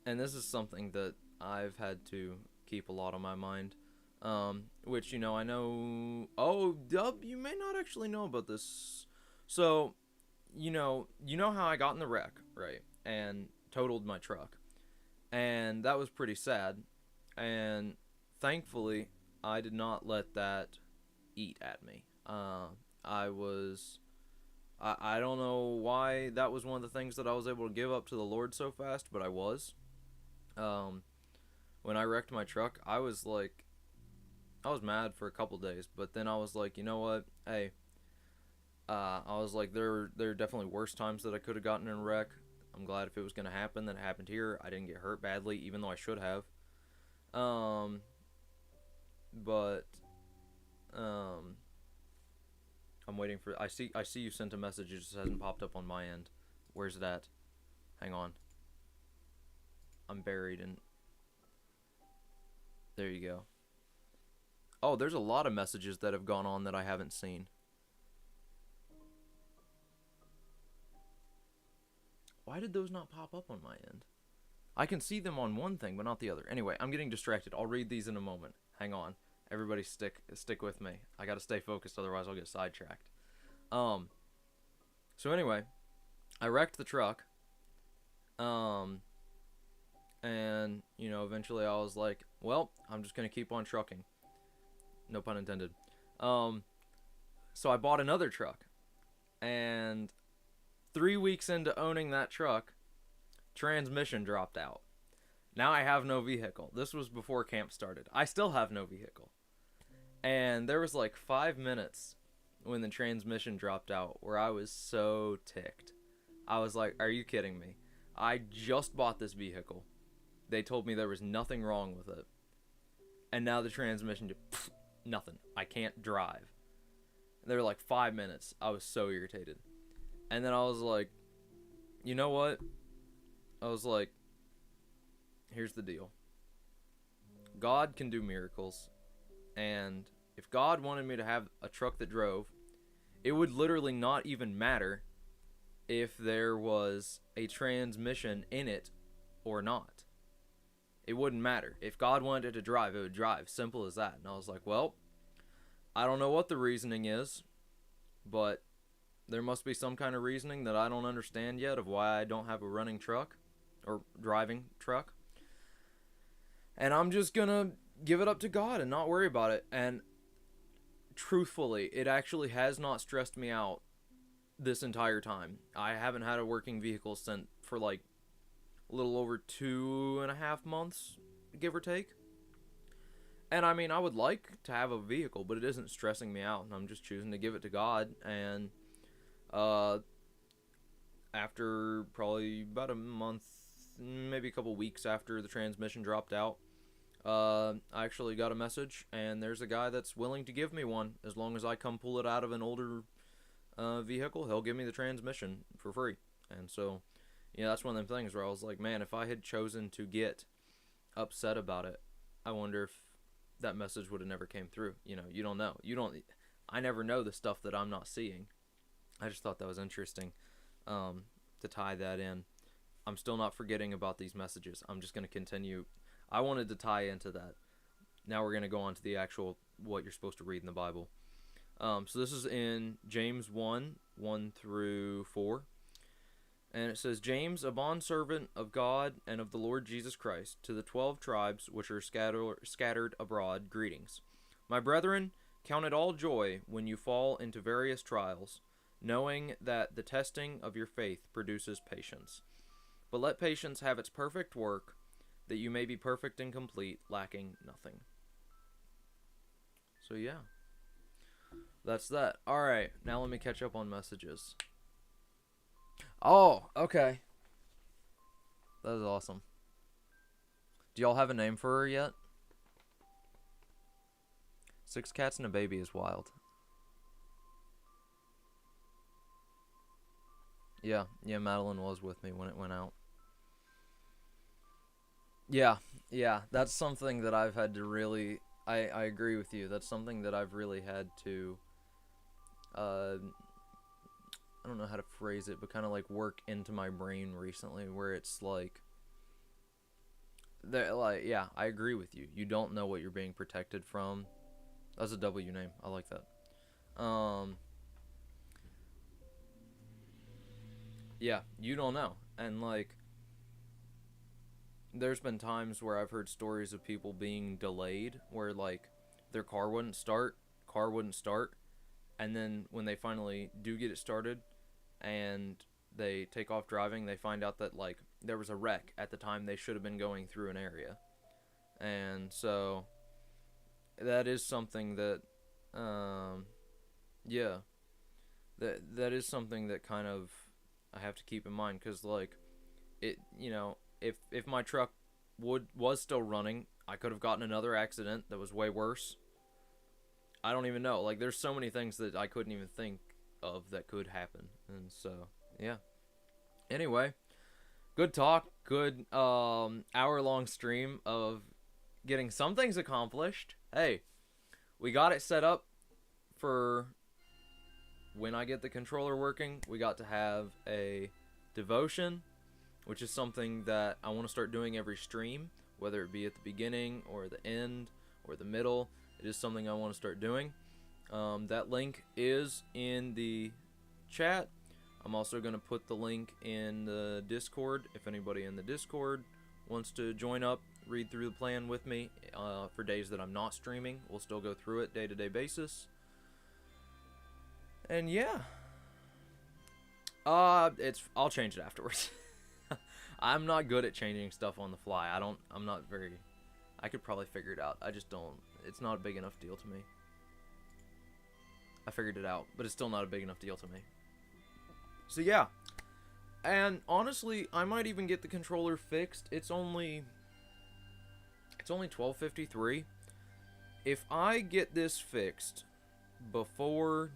and this is something that I've had to keep a lot on my mind. Which, you know, I know... Oh, Dub, you may not actually know about this. So, you know how I got in the wreck, right? And totaled my truck. And that was pretty sad. And thankfully, I did not let that eat at me. I don't know why that was one of the things that I was able to give up to the Lord so fast, but I was. When I wrecked my truck, I was mad for a couple days, but then I was like, you know what? Hey, I was like, there are definitely worse times that I could have gotten in a wreck. I'm glad if it was going to happen that it happened here. I didn't get hurt badly, even though I should have. But I'm waiting for... I see you sent a message. It just hasn't popped up on my end. Where's it at? Hang on. I'm buried in... There you go. Oh, there's a lot of messages that have gone on that I haven't seen. Why did those not pop up on my end? I can see them on one thing, but not the other. Anyway, I'm getting distracted. I'll read these in a moment. Hang on. Everybody stick with me. I gotta stay focused, otherwise I'll get sidetracked. So anyway, I wrecked the truck. And, you know, eventually I was like, well, I'm just gonna keep on trucking. No pun intended. So I bought another truck. And 3 weeks into owning that truck, transmission dropped out. Now I have no vehicle. This was before camp started. I still have no vehicle. And there was like 5 minutes when the transmission dropped out where I was so ticked. I was like, are you kidding me? I just bought this vehicle. They told me there was nothing wrong with it. And now the transmission just... nothing. I can't drive. They were like 5 minutes. I was so irritated. And then I was like, you know what? I was like, here's the deal. God can do miracles. And if God wanted me to have a truck that drove, it would literally not even matter if there was a transmission in it or not. It wouldn't matter. If God wanted it to drive, it would drive. Simple as that. And I was like, well, I don't know what the reasoning is, but there must be some kind of reasoning that I don't understand yet of why I don't have a running truck or driving truck. And I'm just gonna give it up to God and not worry about it. And truthfully, it actually has not stressed me out this entire time. I haven't had a working vehicle for like a little over 2.5 months, give or take. And I mean, I would like to have a vehicle, but it isn't stressing me out, and I'm just choosing to give it to God. And after probably about a month, maybe a couple weeks after the transmission dropped out, I actually got a message, and there's a guy that's willing to give me one. As long as I come pull it out of an older vehicle, he'll give me the transmission for free. And so You know, that's one of them things where I was like, man, if I had chosen to get upset about it, I wonder if that message would have never came through. You know, you don't know. I never know the stuff that I'm not seeing. I just thought that was interesting to tie that in. I'm still not forgetting about these messages. I'm just going to continue. I wanted to tie into that. Now we're going to go on to the actual what you're supposed to read in the Bible. So this is in James 1, 1 through 4. And it says, James, a bondservant of God and of the Lord Jesus Christ, to the 12 tribes which are scattered abroad, greetings. My brethren, count it all joy when you fall into various trials, knowing that the testing of your faith produces patience. But let patience have its perfect work, that you may be perfect and complete, lacking nothing. So yeah, that's that. Alright, now let me catch up on messages. Oh, okay. That is awesome. Do y'all have a name for her yet? 6 cats and a baby is wild. Yeah, Madeline was with me when it went out. Yeah, that's something that I've had to really... I agree with you. That's something that I've really had to... I don't know how to phrase it, but kind of like work into my brain recently, where it's like, yeah, I agree with you. You don't know what you're being protected from. That's a W name. I like that. Yeah, you don't know. And like, there's been times where I've heard stories of people being delayed, where like their car wouldn't start, and then when they finally do get it started, and they take off driving, they find out that like there was a wreck at the time they should have been going through an area. And so that is something that yeah, that is something that kind of I have to keep in mind, because like it, you know, if my truck was still running, I could have gotten another accident that was way worse. I don't even know. Like, there's so many things that I couldn't even think of that could happen. And so, yeah. Anyway, good talk. Good hour-long stream of getting some things accomplished. Hey, we got it set up for when I get the controller working. We got to have a devotion, which is something that I want to start doing every stream, whether it be at the beginning or the end or the middle. It is something I want to start doing. That link is in the chat. I'm also going to put the link in the Discord. If anybody in the Discord wants to join up, read through the plan with me for days that I'm not streaming, we'll still go through it day-to-day basis. And yeah, I'll change it afterwards. I'm not good at changing stuff on the fly. I could probably figure it out. I just don't. It's not a big enough deal to me. I figured it out, but it's still not a big enough deal to me. So yeah. And honestly, I might even get the controller fixed. It's only 12:53. If I get this fixed before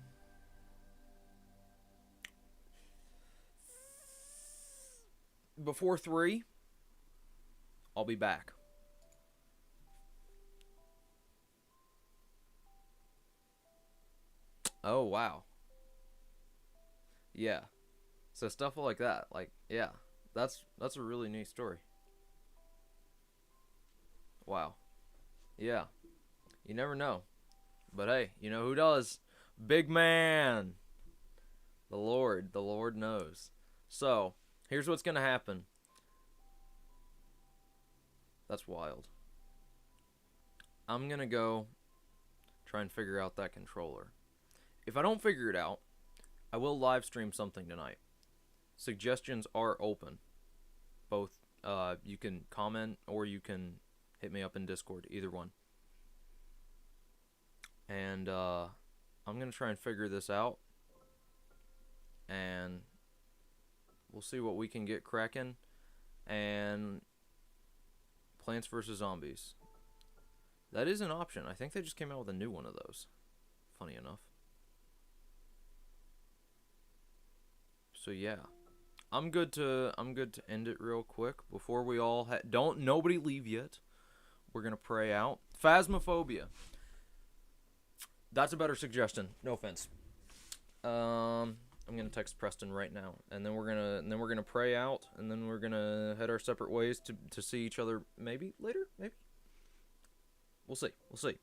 before 3, I'll be back. Oh, wow. Yeah. So stuff like that, like, yeah. That's a really neat story. Wow. Yeah. You never know. But hey, you know who does? Big man. The Lord knows. So, here's what's gonna happen. That's wild. I'm gonna go try and figure out that controller. If I don't figure it out, I will live stream something tonight. Suggestions are open. Both, you can comment or you can hit me up in Discord, either one. And I'm gonna try and figure this out, and we'll see what we can get cracking. And Plants vs. Zombies. That is an option. I think they just came out with a new one of those. Funny enough. So yeah. I'm good to end it real quick before we all don't nobody leave yet. We're gonna pray out. Phasmophobia. That's a better suggestion. No offense. I'm gonna text Preston right now, and then we're gonna pray out, and then we're gonna head our separate ways to see each other maybe later. Maybe we'll see. We'll see.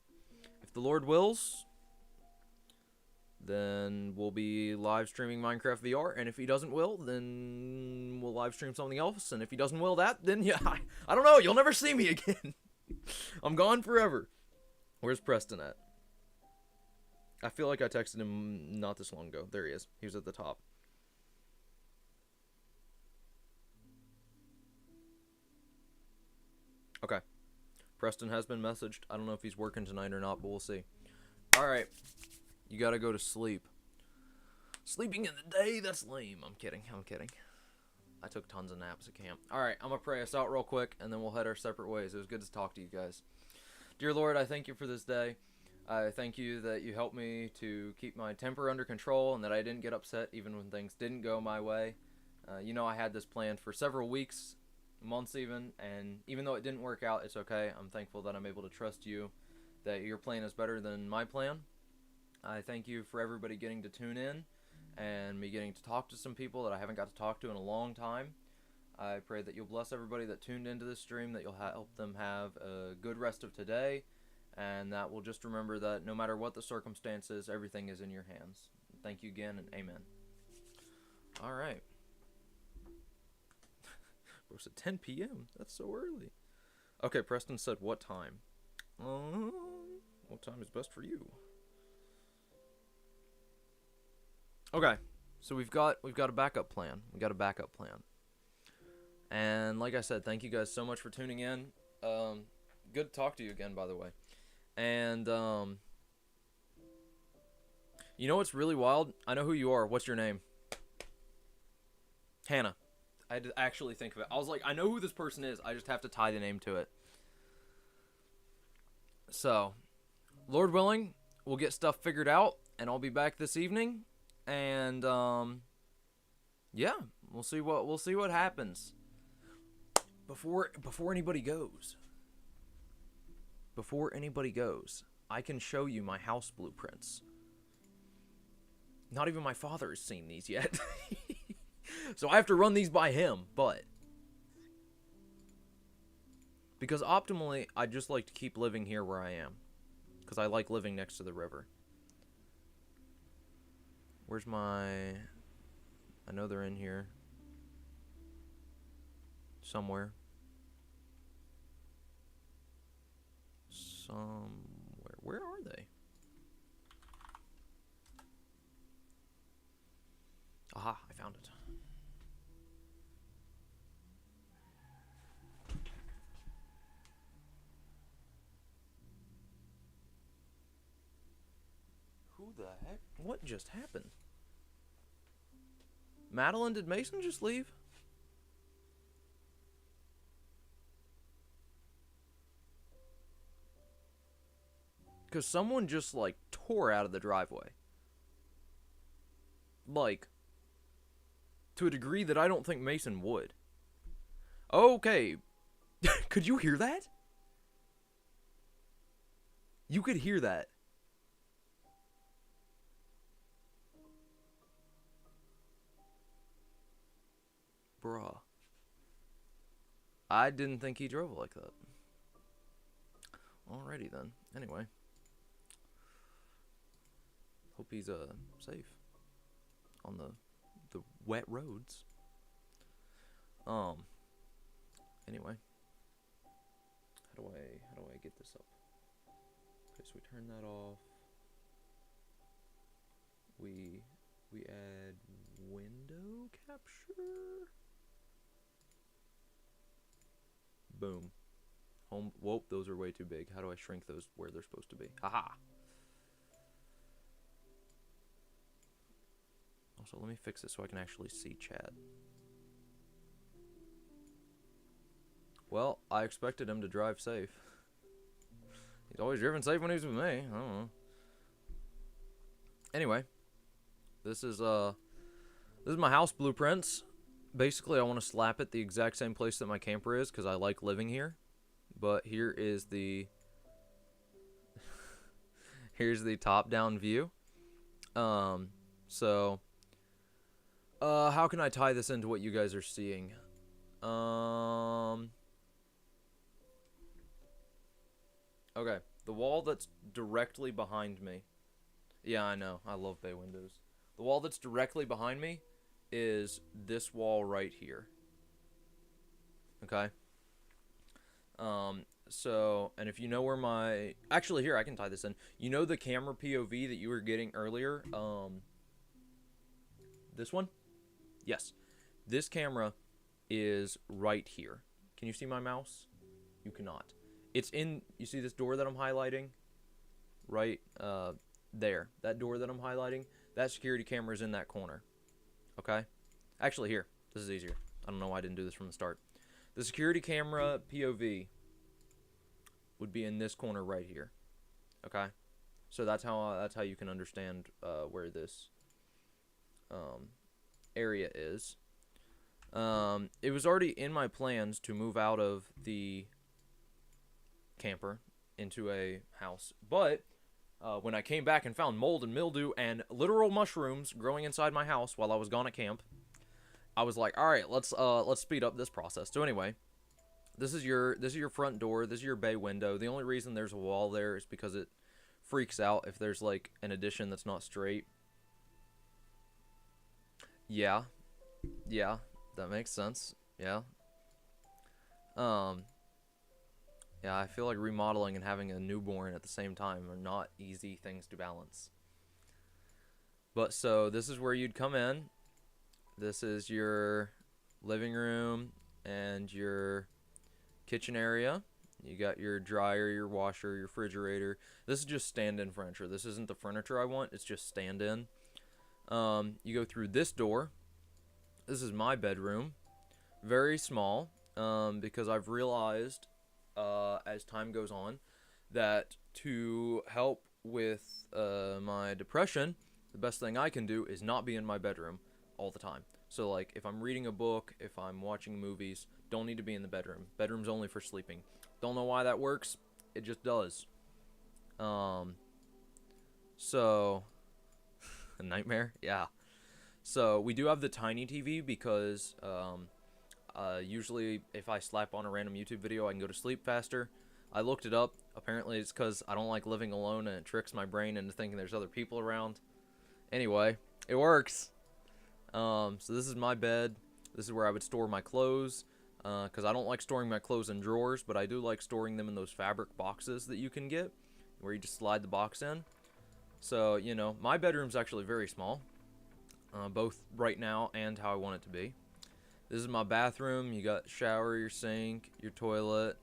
If the Lord wills, then we'll be live streaming Minecraft VR, and if he doesn't will, then we'll live stream something else, and if he doesn't will that, then yeah, I don't know. You'll never see me again. I'm gone forever. Where's Preston at? I feel like I texted him not this long ago. There he is. He was at the top. Okay. Preston has been messaged. I don't know if he's working tonight or not, but we'll see. Alright. You gotta go to sleep. Sleeping in the day? That's lame. I'm kidding. I'm kidding. I took tons of naps at camp. Alright, I'm gonna pray us out real quick, and then we'll head our separate ways. It was good to talk to you guys. Dear Lord, I thank you for this day. I thank you that you helped me to keep my temper under control and that I didn't get upset even when things didn't go my way. You know, I had this planned for several weeks, months even, and even though it didn't work out, it's okay. I'm thankful that I'm able to trust you, that your plan is better than my plan. I thank you for everybody getting to tune in and me getting to talk to some people that I haven't got to talk to in a long time. I pray that you'll bless everybody that tuned into this stream, that you'll help them have a good rest of today, and that we'll just remember that no matter what the circumstances, everything is in your hands. Thank you again, and amen. All right. It's at 10 p.m. That's so early. Okay, Preston said what time? What time is best for you? Okay, so we've got a backup plan. We got a backup plan. And like I said, thank you guys so much for tuning in. Good to talk to you again, by the way. And you know what's really wild? I know who you are. What's your name? Hannah. I had to actually think of it. I was like, I know who this person is. I just have to tie the name to it. So, Lord willing, we'll get stuff figured out, and I'll be back this evening. And yeah, we'll see what happens. Before anybody goes. Before anybody goes, I can show you my house blueprints. Not even my father has seen these yet. So I have to run these by him, but because optimally, I just like to keep living here where I am. Because I like living next to the river. Where's my... I know they're in here. Somewhere. Somewhere. Where are they? Aha, I found it. Who the heck? What just happened? Madeline, did Mason just leave? Because someone just, like, tore out of the driveway. Like, to a degree that I don't think Mason would. Okay. Could you hear that? You could hear that. Bruh. I didn't think he drove like that. Alrighty then. Anyway. Hope he's safe on the wet roads. Anyway. How do I get this up? Okay, so we turn that off. We add window capture. Boom. Home. Whoa, those are way too big. How do I shrink those where they're supposed to be? Haha. Also, let me fix it so I can actually see chat. Well, I expected him to drive safe. He's always driven safe when he's with me. I don't know. Anyway, this is my house blueprints. basically I want to slap it the exact same place that my camper is because I like living here. But here is the here's the top-down view. So how can I tie this into what you guys are seeing? Okay, the wall that's directly behind me. Yeah, I know. I love bay windows. The wall that's directly behind me is this wall right here. Okay? So, and if you know where my... Actually, here, I can tie this in. You know the camera POV that you were getting earlier? This one? Yes. This camera is right here. Can you see my mouse? You cannot. It's in... You see this door that I'm highlighting? Right, there. That door that I'm highlighting? That security camera is in that corner. Okay? Actually, here. This is easier. I don't know why I didn't do this from the start. The security camera POV would be in this corner right here. Okay? So that's how you can understand where this area is. It was already in my plans to move out of the camper into a house, but when I came back and found mold and mildew and literal mushrooms growing inside my house while I was gone at camp, I was like, all right, let's speed up this process. So anyway, this is your front door. This is your bay window. The only reason there's a wall there is because it freaks out if there's like an addition that's not straight. Yeah, that makes sense. Yeah. Yeah, I feel like remodeling and having a newborn at the same time are not easy things to balance. But so this is where you'd come in. This is your living room and your kitchen area. You got your dryer, your washer, your refrigerator. This is just stand-in furniture. This isn't the furniture I want. It's just stand-in. You go through this door. This is my bedroom. Very small, because I've realized as time goes on that to help with my depression, the best thing I can do is not be in my bedroom all the time. So like if I'm reading a book, if I'm watching movies, don't need to be in the bedroom. Bedroom's only for sleeping. Don't know why that works. It just does. So a nightmare? Yeah. So we do have the tiny TV because usually if I slap on a random YouTube video, I can go to sleep faster. I looked it up. Apparently it's because I don't like living alone and it tricks my brain into thinking there's other people around. Anyway, it works. So this is my bed. This is where I would store my clothes, because I don't like storing my clothes in drawers, but I do like storing them in those fabric boxes that you can get, where you just slide the box in. So, you know, my bedroom's actually very small, both right now and how I want it to be. This is my bathroom. You got shower, your sink, your toilet.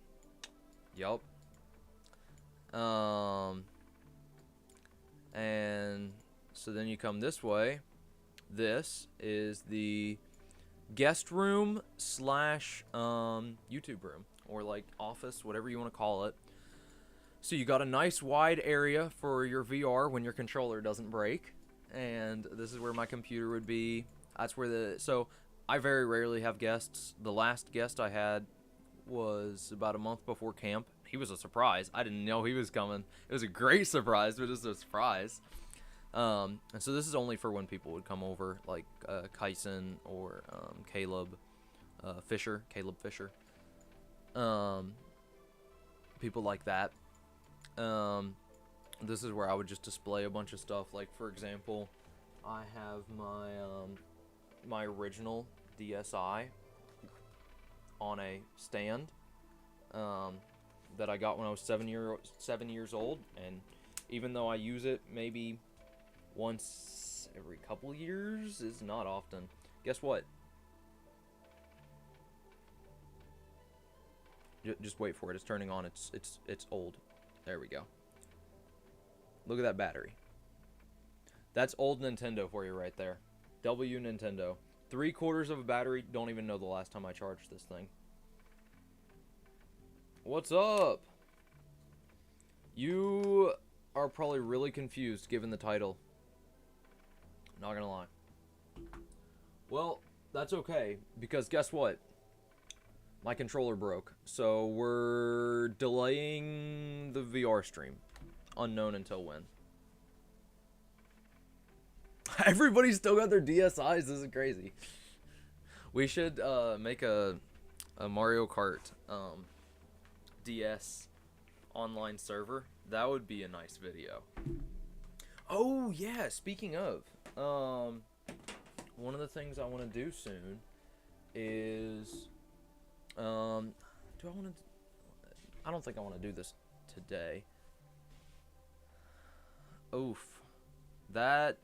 Yup. And so then you come this way. This is the guest room slash YouTube room, or like office, whatever you want to call it. So you got a nice wide area for your VR when your controller doesn't break. And this is where my computer would be. That's where so I very rarely have guests. The last guest I had was about a month before camp. He was a surprise. I didn't know he was coming. It was a great surprise, but it was a surprise. And so this is only for when people would come over, like Kyson or Caleb Fisher. People like that. This is where I would just display a bunch of stuff. Like, for example, I have my original DSi on a stand that I got when I was 7 years old, and even though I use it maybe once every couple years, is not often. Guess what? Just wait for it. It's turning on. It's old. There we go. Look at that battery. That's old Nintendo for you right there. W Nintendo. 3/4 of a battery. Don't even know the last time I charged this thing. What's up? You are probably really confused given the title. Not gonna lie. Well, that's okay, because guess what? My controller broke, so we're delaying the VR stream. Unknown until when. Everybody's still got their DSIs. This is crazy. We should make a Mario Kart DS online server. That would be a nice video. Oh yeah, speaking of, one of the things I want to do soon is, I don't think I want to do this today. Oof. That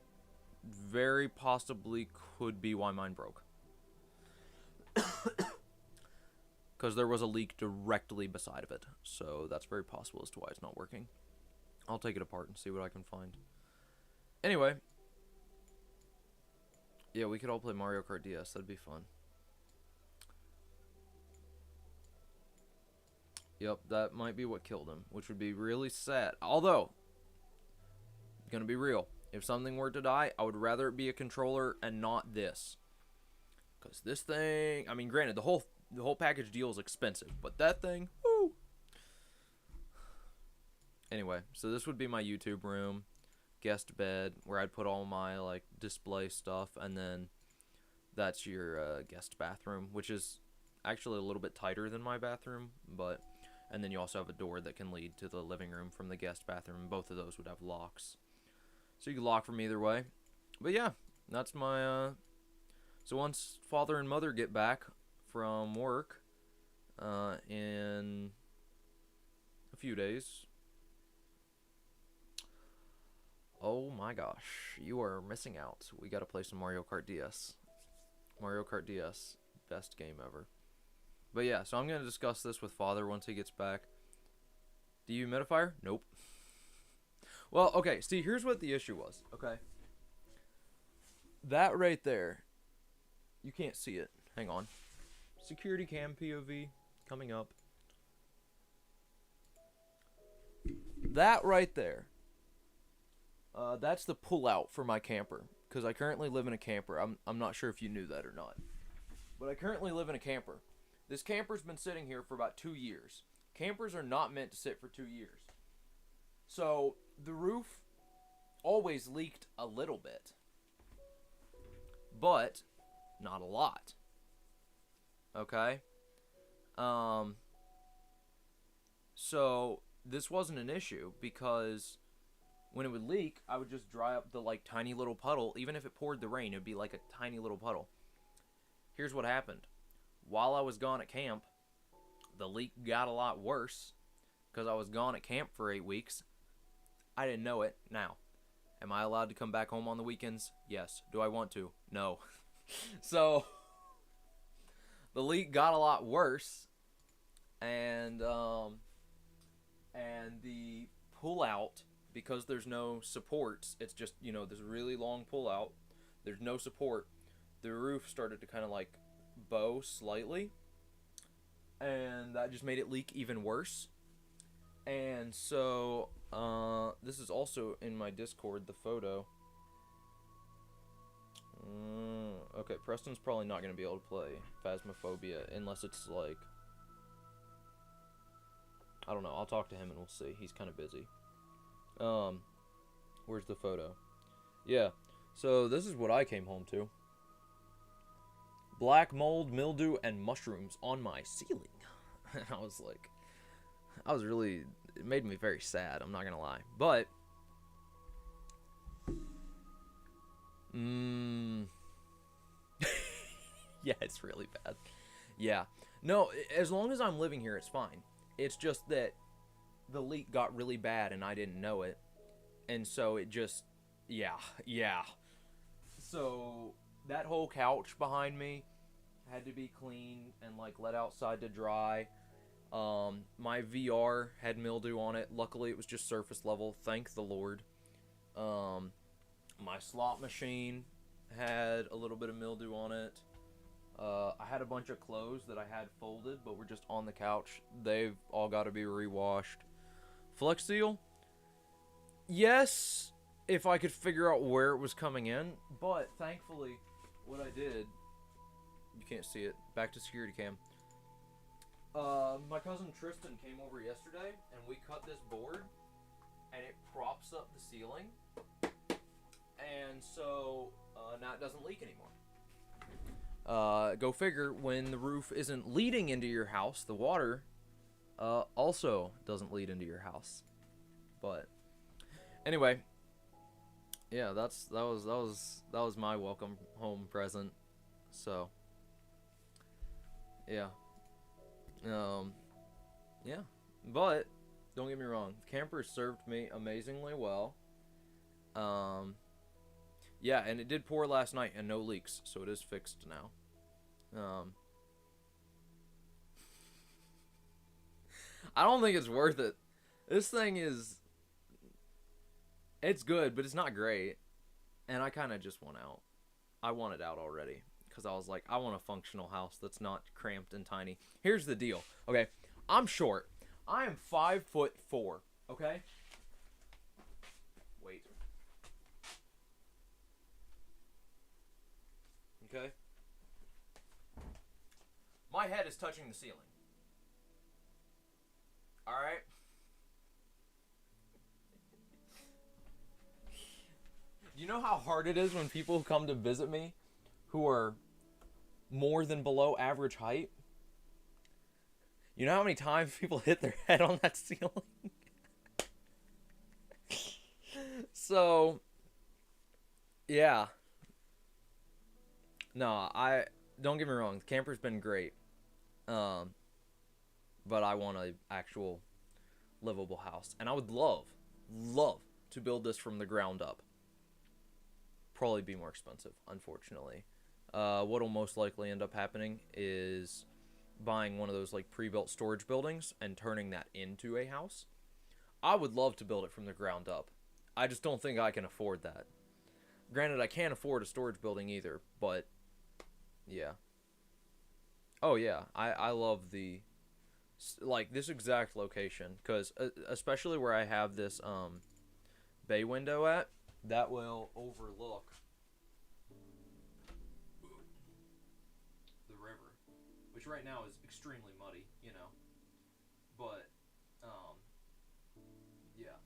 very possibly could be why mine broke. Because there was a leak directly beside of it. So that's very possible as to why it's not working. I'll take it apart and see what I can find. Anyway. Yeah, we could all play Mario Kart DS. That'd be fun. Yep, that might be what killed him, which would be really sad. Although, gonna be real, if something were to die, I would rather it be a controller and not this. Because this thing, I mean, granted, the whole package deal is expensive, but that thing, woo! Anyway, so this would be my YouTube room, guest bed, where I'd put all my, like, display stuff, and then that's your guest bathroom, which is actually a little bit tighter than my bathroom, but... And then you also have a door that can lead to the living room from the guest bathroom. Both of those would have locks. So you can lock from either way. But yeah, that's my, So once father and mother get back from work, in a few days. Oh my gosh, you are missing out. We gotta play some Mario Kart DS. Mario Kart DS, best game ever. But yeah, so I'm going to discuss this with father once he gets back. Dehumidifier? Nope. Well, okay, see, here's what the issue was, okay? That right there, you can't see it. Hang on. Security cam POV coming up. That right there, that's the pull-out for my camper, because I currently live in a camper. I'm not sure if you knew that or not. But I currently live in a camper. This camper's been sitting here for about 2 years. Campers are not meant to sit for 2 years. So, the roof always leaked a little bit. But, not a lot. Okay? So, this wasn't an issue because when it would leak, I would just dry up the, like, tiny little puddle. Even if it poured the rain, it would be like a tiny little puddle. Here's what happened. While I was gone at camp, the leak got a lot worse because I was gone at camp for 8 weeks. I didn't know it. Now, am I allowed to come back home on the weekends? Yes. Do I want to? No. So, the leak got a lot worse, and the pull-out, because there's no supports, it's just, you know, this really long pull-out, there's no support, the roof started to kind of like bow slightly, and that just made it leak even worse. And so this is also in my Discord, the photo. Okay, Preston's probably not going to be able to play Phasmophobia unless it's like, I don't know, I'll talk to him and we'll see. He's kind of busy. Where's the photo? Yeah, so this is what I came home to. Black mold, mildew, and mushrooms on my ceiling. And I was like, it made me very sad, I'm not gonna lie. But, yeah, it's really bad. Yeah. No, as long as I'm living here, it's fine. It's just that the leak got really bad and I didn't know it. And so it just, yeah. So, that whole couch behind me had to be cleaned and like let outside to dry. My VR had mildew on it. Luckily, it was just surface level. Thank the Lord. My slot machine had a little bit of mildew on it. I had a bunch of clothes that I had folded, but were just on the couch. They've all got to be rewashed. Flex Seal? Yes, if I could figure out where it was coming in. But, thankfully, what I did You can't see it. Back to security cam. My cousin Tristan came over yesterday, and we cut this board, and it props up the ceiling, and so now it doesn't leak anymore. Go figure, when the roof isn't leading into your house, the water also doesn't lead into your house. But anyway, yeah, that was my welcome home present. So yeah. Yeah. But don't get me wrong, campers served me amazingly well. Yeah, and it did pour last night and no leaks, so it is fixed now. I don't think it's worth it. This thing is, it's good, but it's not great. And I kind of just want out. I want it out already. Because I was like, I want a functional house that's not cramped and tiny. Here's the deal, okay? I'm short. I am 5'4", okay? Wait. Okay? My head is touching the ceiling. Alright? You know how hard it is when people come to visit me who are more than below average height? You know how many times people hit their head on that ceiling? So, yeah. No, don't get me wrong, the camper's been great. But I want an actual livable house. And I would love to build this from the ground up. Probably be more expensive, unfortunately. What'll most likely end up happening is buying one of those like pre-built storage buildings and turning that into a house. I would love to build it from the ground up. I just don't think I can afford that. Granted, I can't afford a storage building either, but yeah. Oh yeah, I love the, like, this exact location, because especially where I have this bay window at, that will overlook the river, which right now is extremely muddy, you know, but yeah,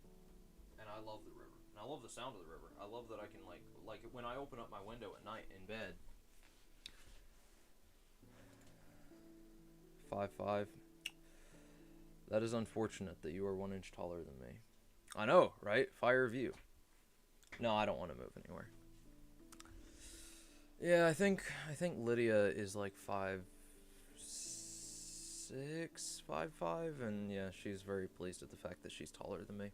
and I love the river, and I love the sound of the river. I love that I can like when I open up my window at night in bed. 5'5". That is unfortunate that you are 1 inch taller than me. I know, right? Fire view. No, I don't want to move anywhere. Yeah, I think Lydia is like 5'6", 5'5", and yeah, she's very pleased at the fact that she's taller than me.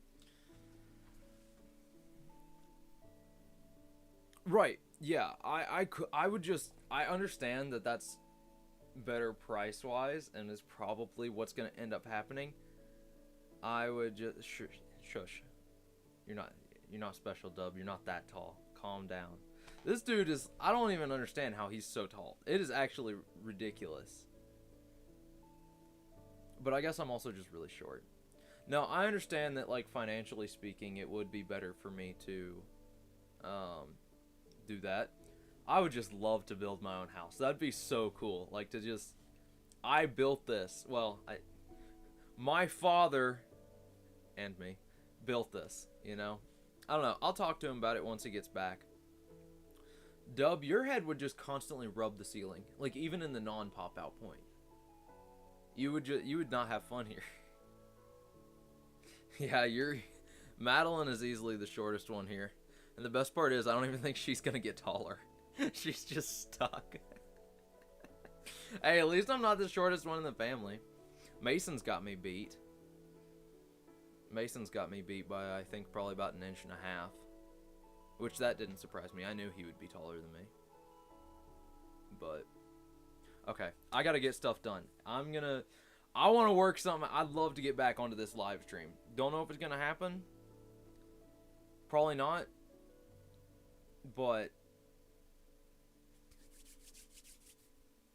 Right. Yeah, I understand that that's better price wise and is probably what's going to end up happening. I would just shush. You're not special, Dub. You're not that tall. Calm down. This dude is, I don't even understand how he's so tall. It is actually ridiculous. But I guess I'm also just really short. Now, I understand that, like, financially speaking, it would be better for me to do that. I would just love to build my own house. That'd be so cool. Like, to just, I built this. Well, my father and me built this, you know? I don't know. I'll talk to him about it once he gets back. Dub, your head would just constantly rub the ceiling. Like, even in the non-pop-out point. You would not have fun here. Yeah, Madeline is easily the shortest one here. And the best part is, I don't even think she's gonna get taller. She's just stuck. Hey, at least I'm not the shortest one in the family. Mason's got me beat. Mason's got me beat by, I think, probably about 1.5 inches. Which, that didn't surprise me. I knew he would be taller than me. But, okay. I gotta get stuff done. I want to work something. I'd love to get back onto this live stream. Don't know if it's gonna happen. Probably not. But,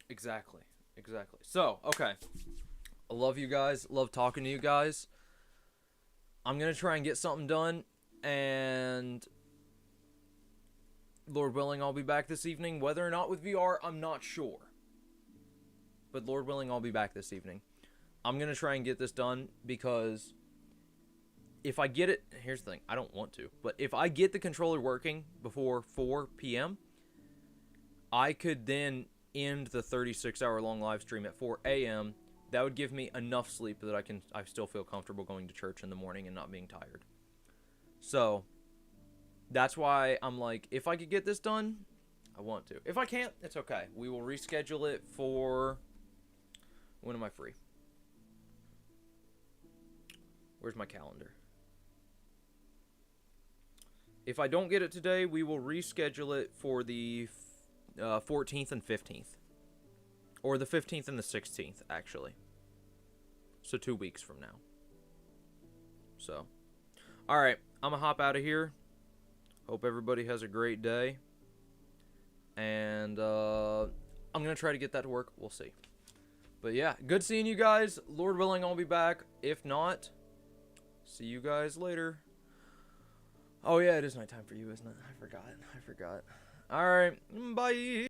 exactly. So, okay. I love you guys. Love talking to you guys. I'm going to try and get something done. And Lord willing, I'll be back this evening. Whether or not with VR, I'm not sure. but Lord willing, I'll be back this evening. I'm going to try and get this done because if I get it, here's the thing, I don't want to, but if I get the controller working before 4 p.m., I could then end the 36-hour long live stream at 4 a.m. That would give me enough sleep that I still feel comfortable going to church in the morning and not being tired. So that's why I'm like, if I could get this done, I want to. If I can't, it's okay. We will reschedule it for, when am I free? Where's my calendar? If I don't get it today, we will reschedule it for the 14th and 15th. Or the 15th and the 16th, actually. So 2 weeks from now. So, alright, I'm going to hop out of here. Hope everybody has a great day. And I'm going to try to get that to work. We'll see. But yeah, good seeing you guys. Lord willing, I'll be back. If not, see you guys later. Oh yeah, it is nighttime for you, isn't it? I forgot. Alright, bye.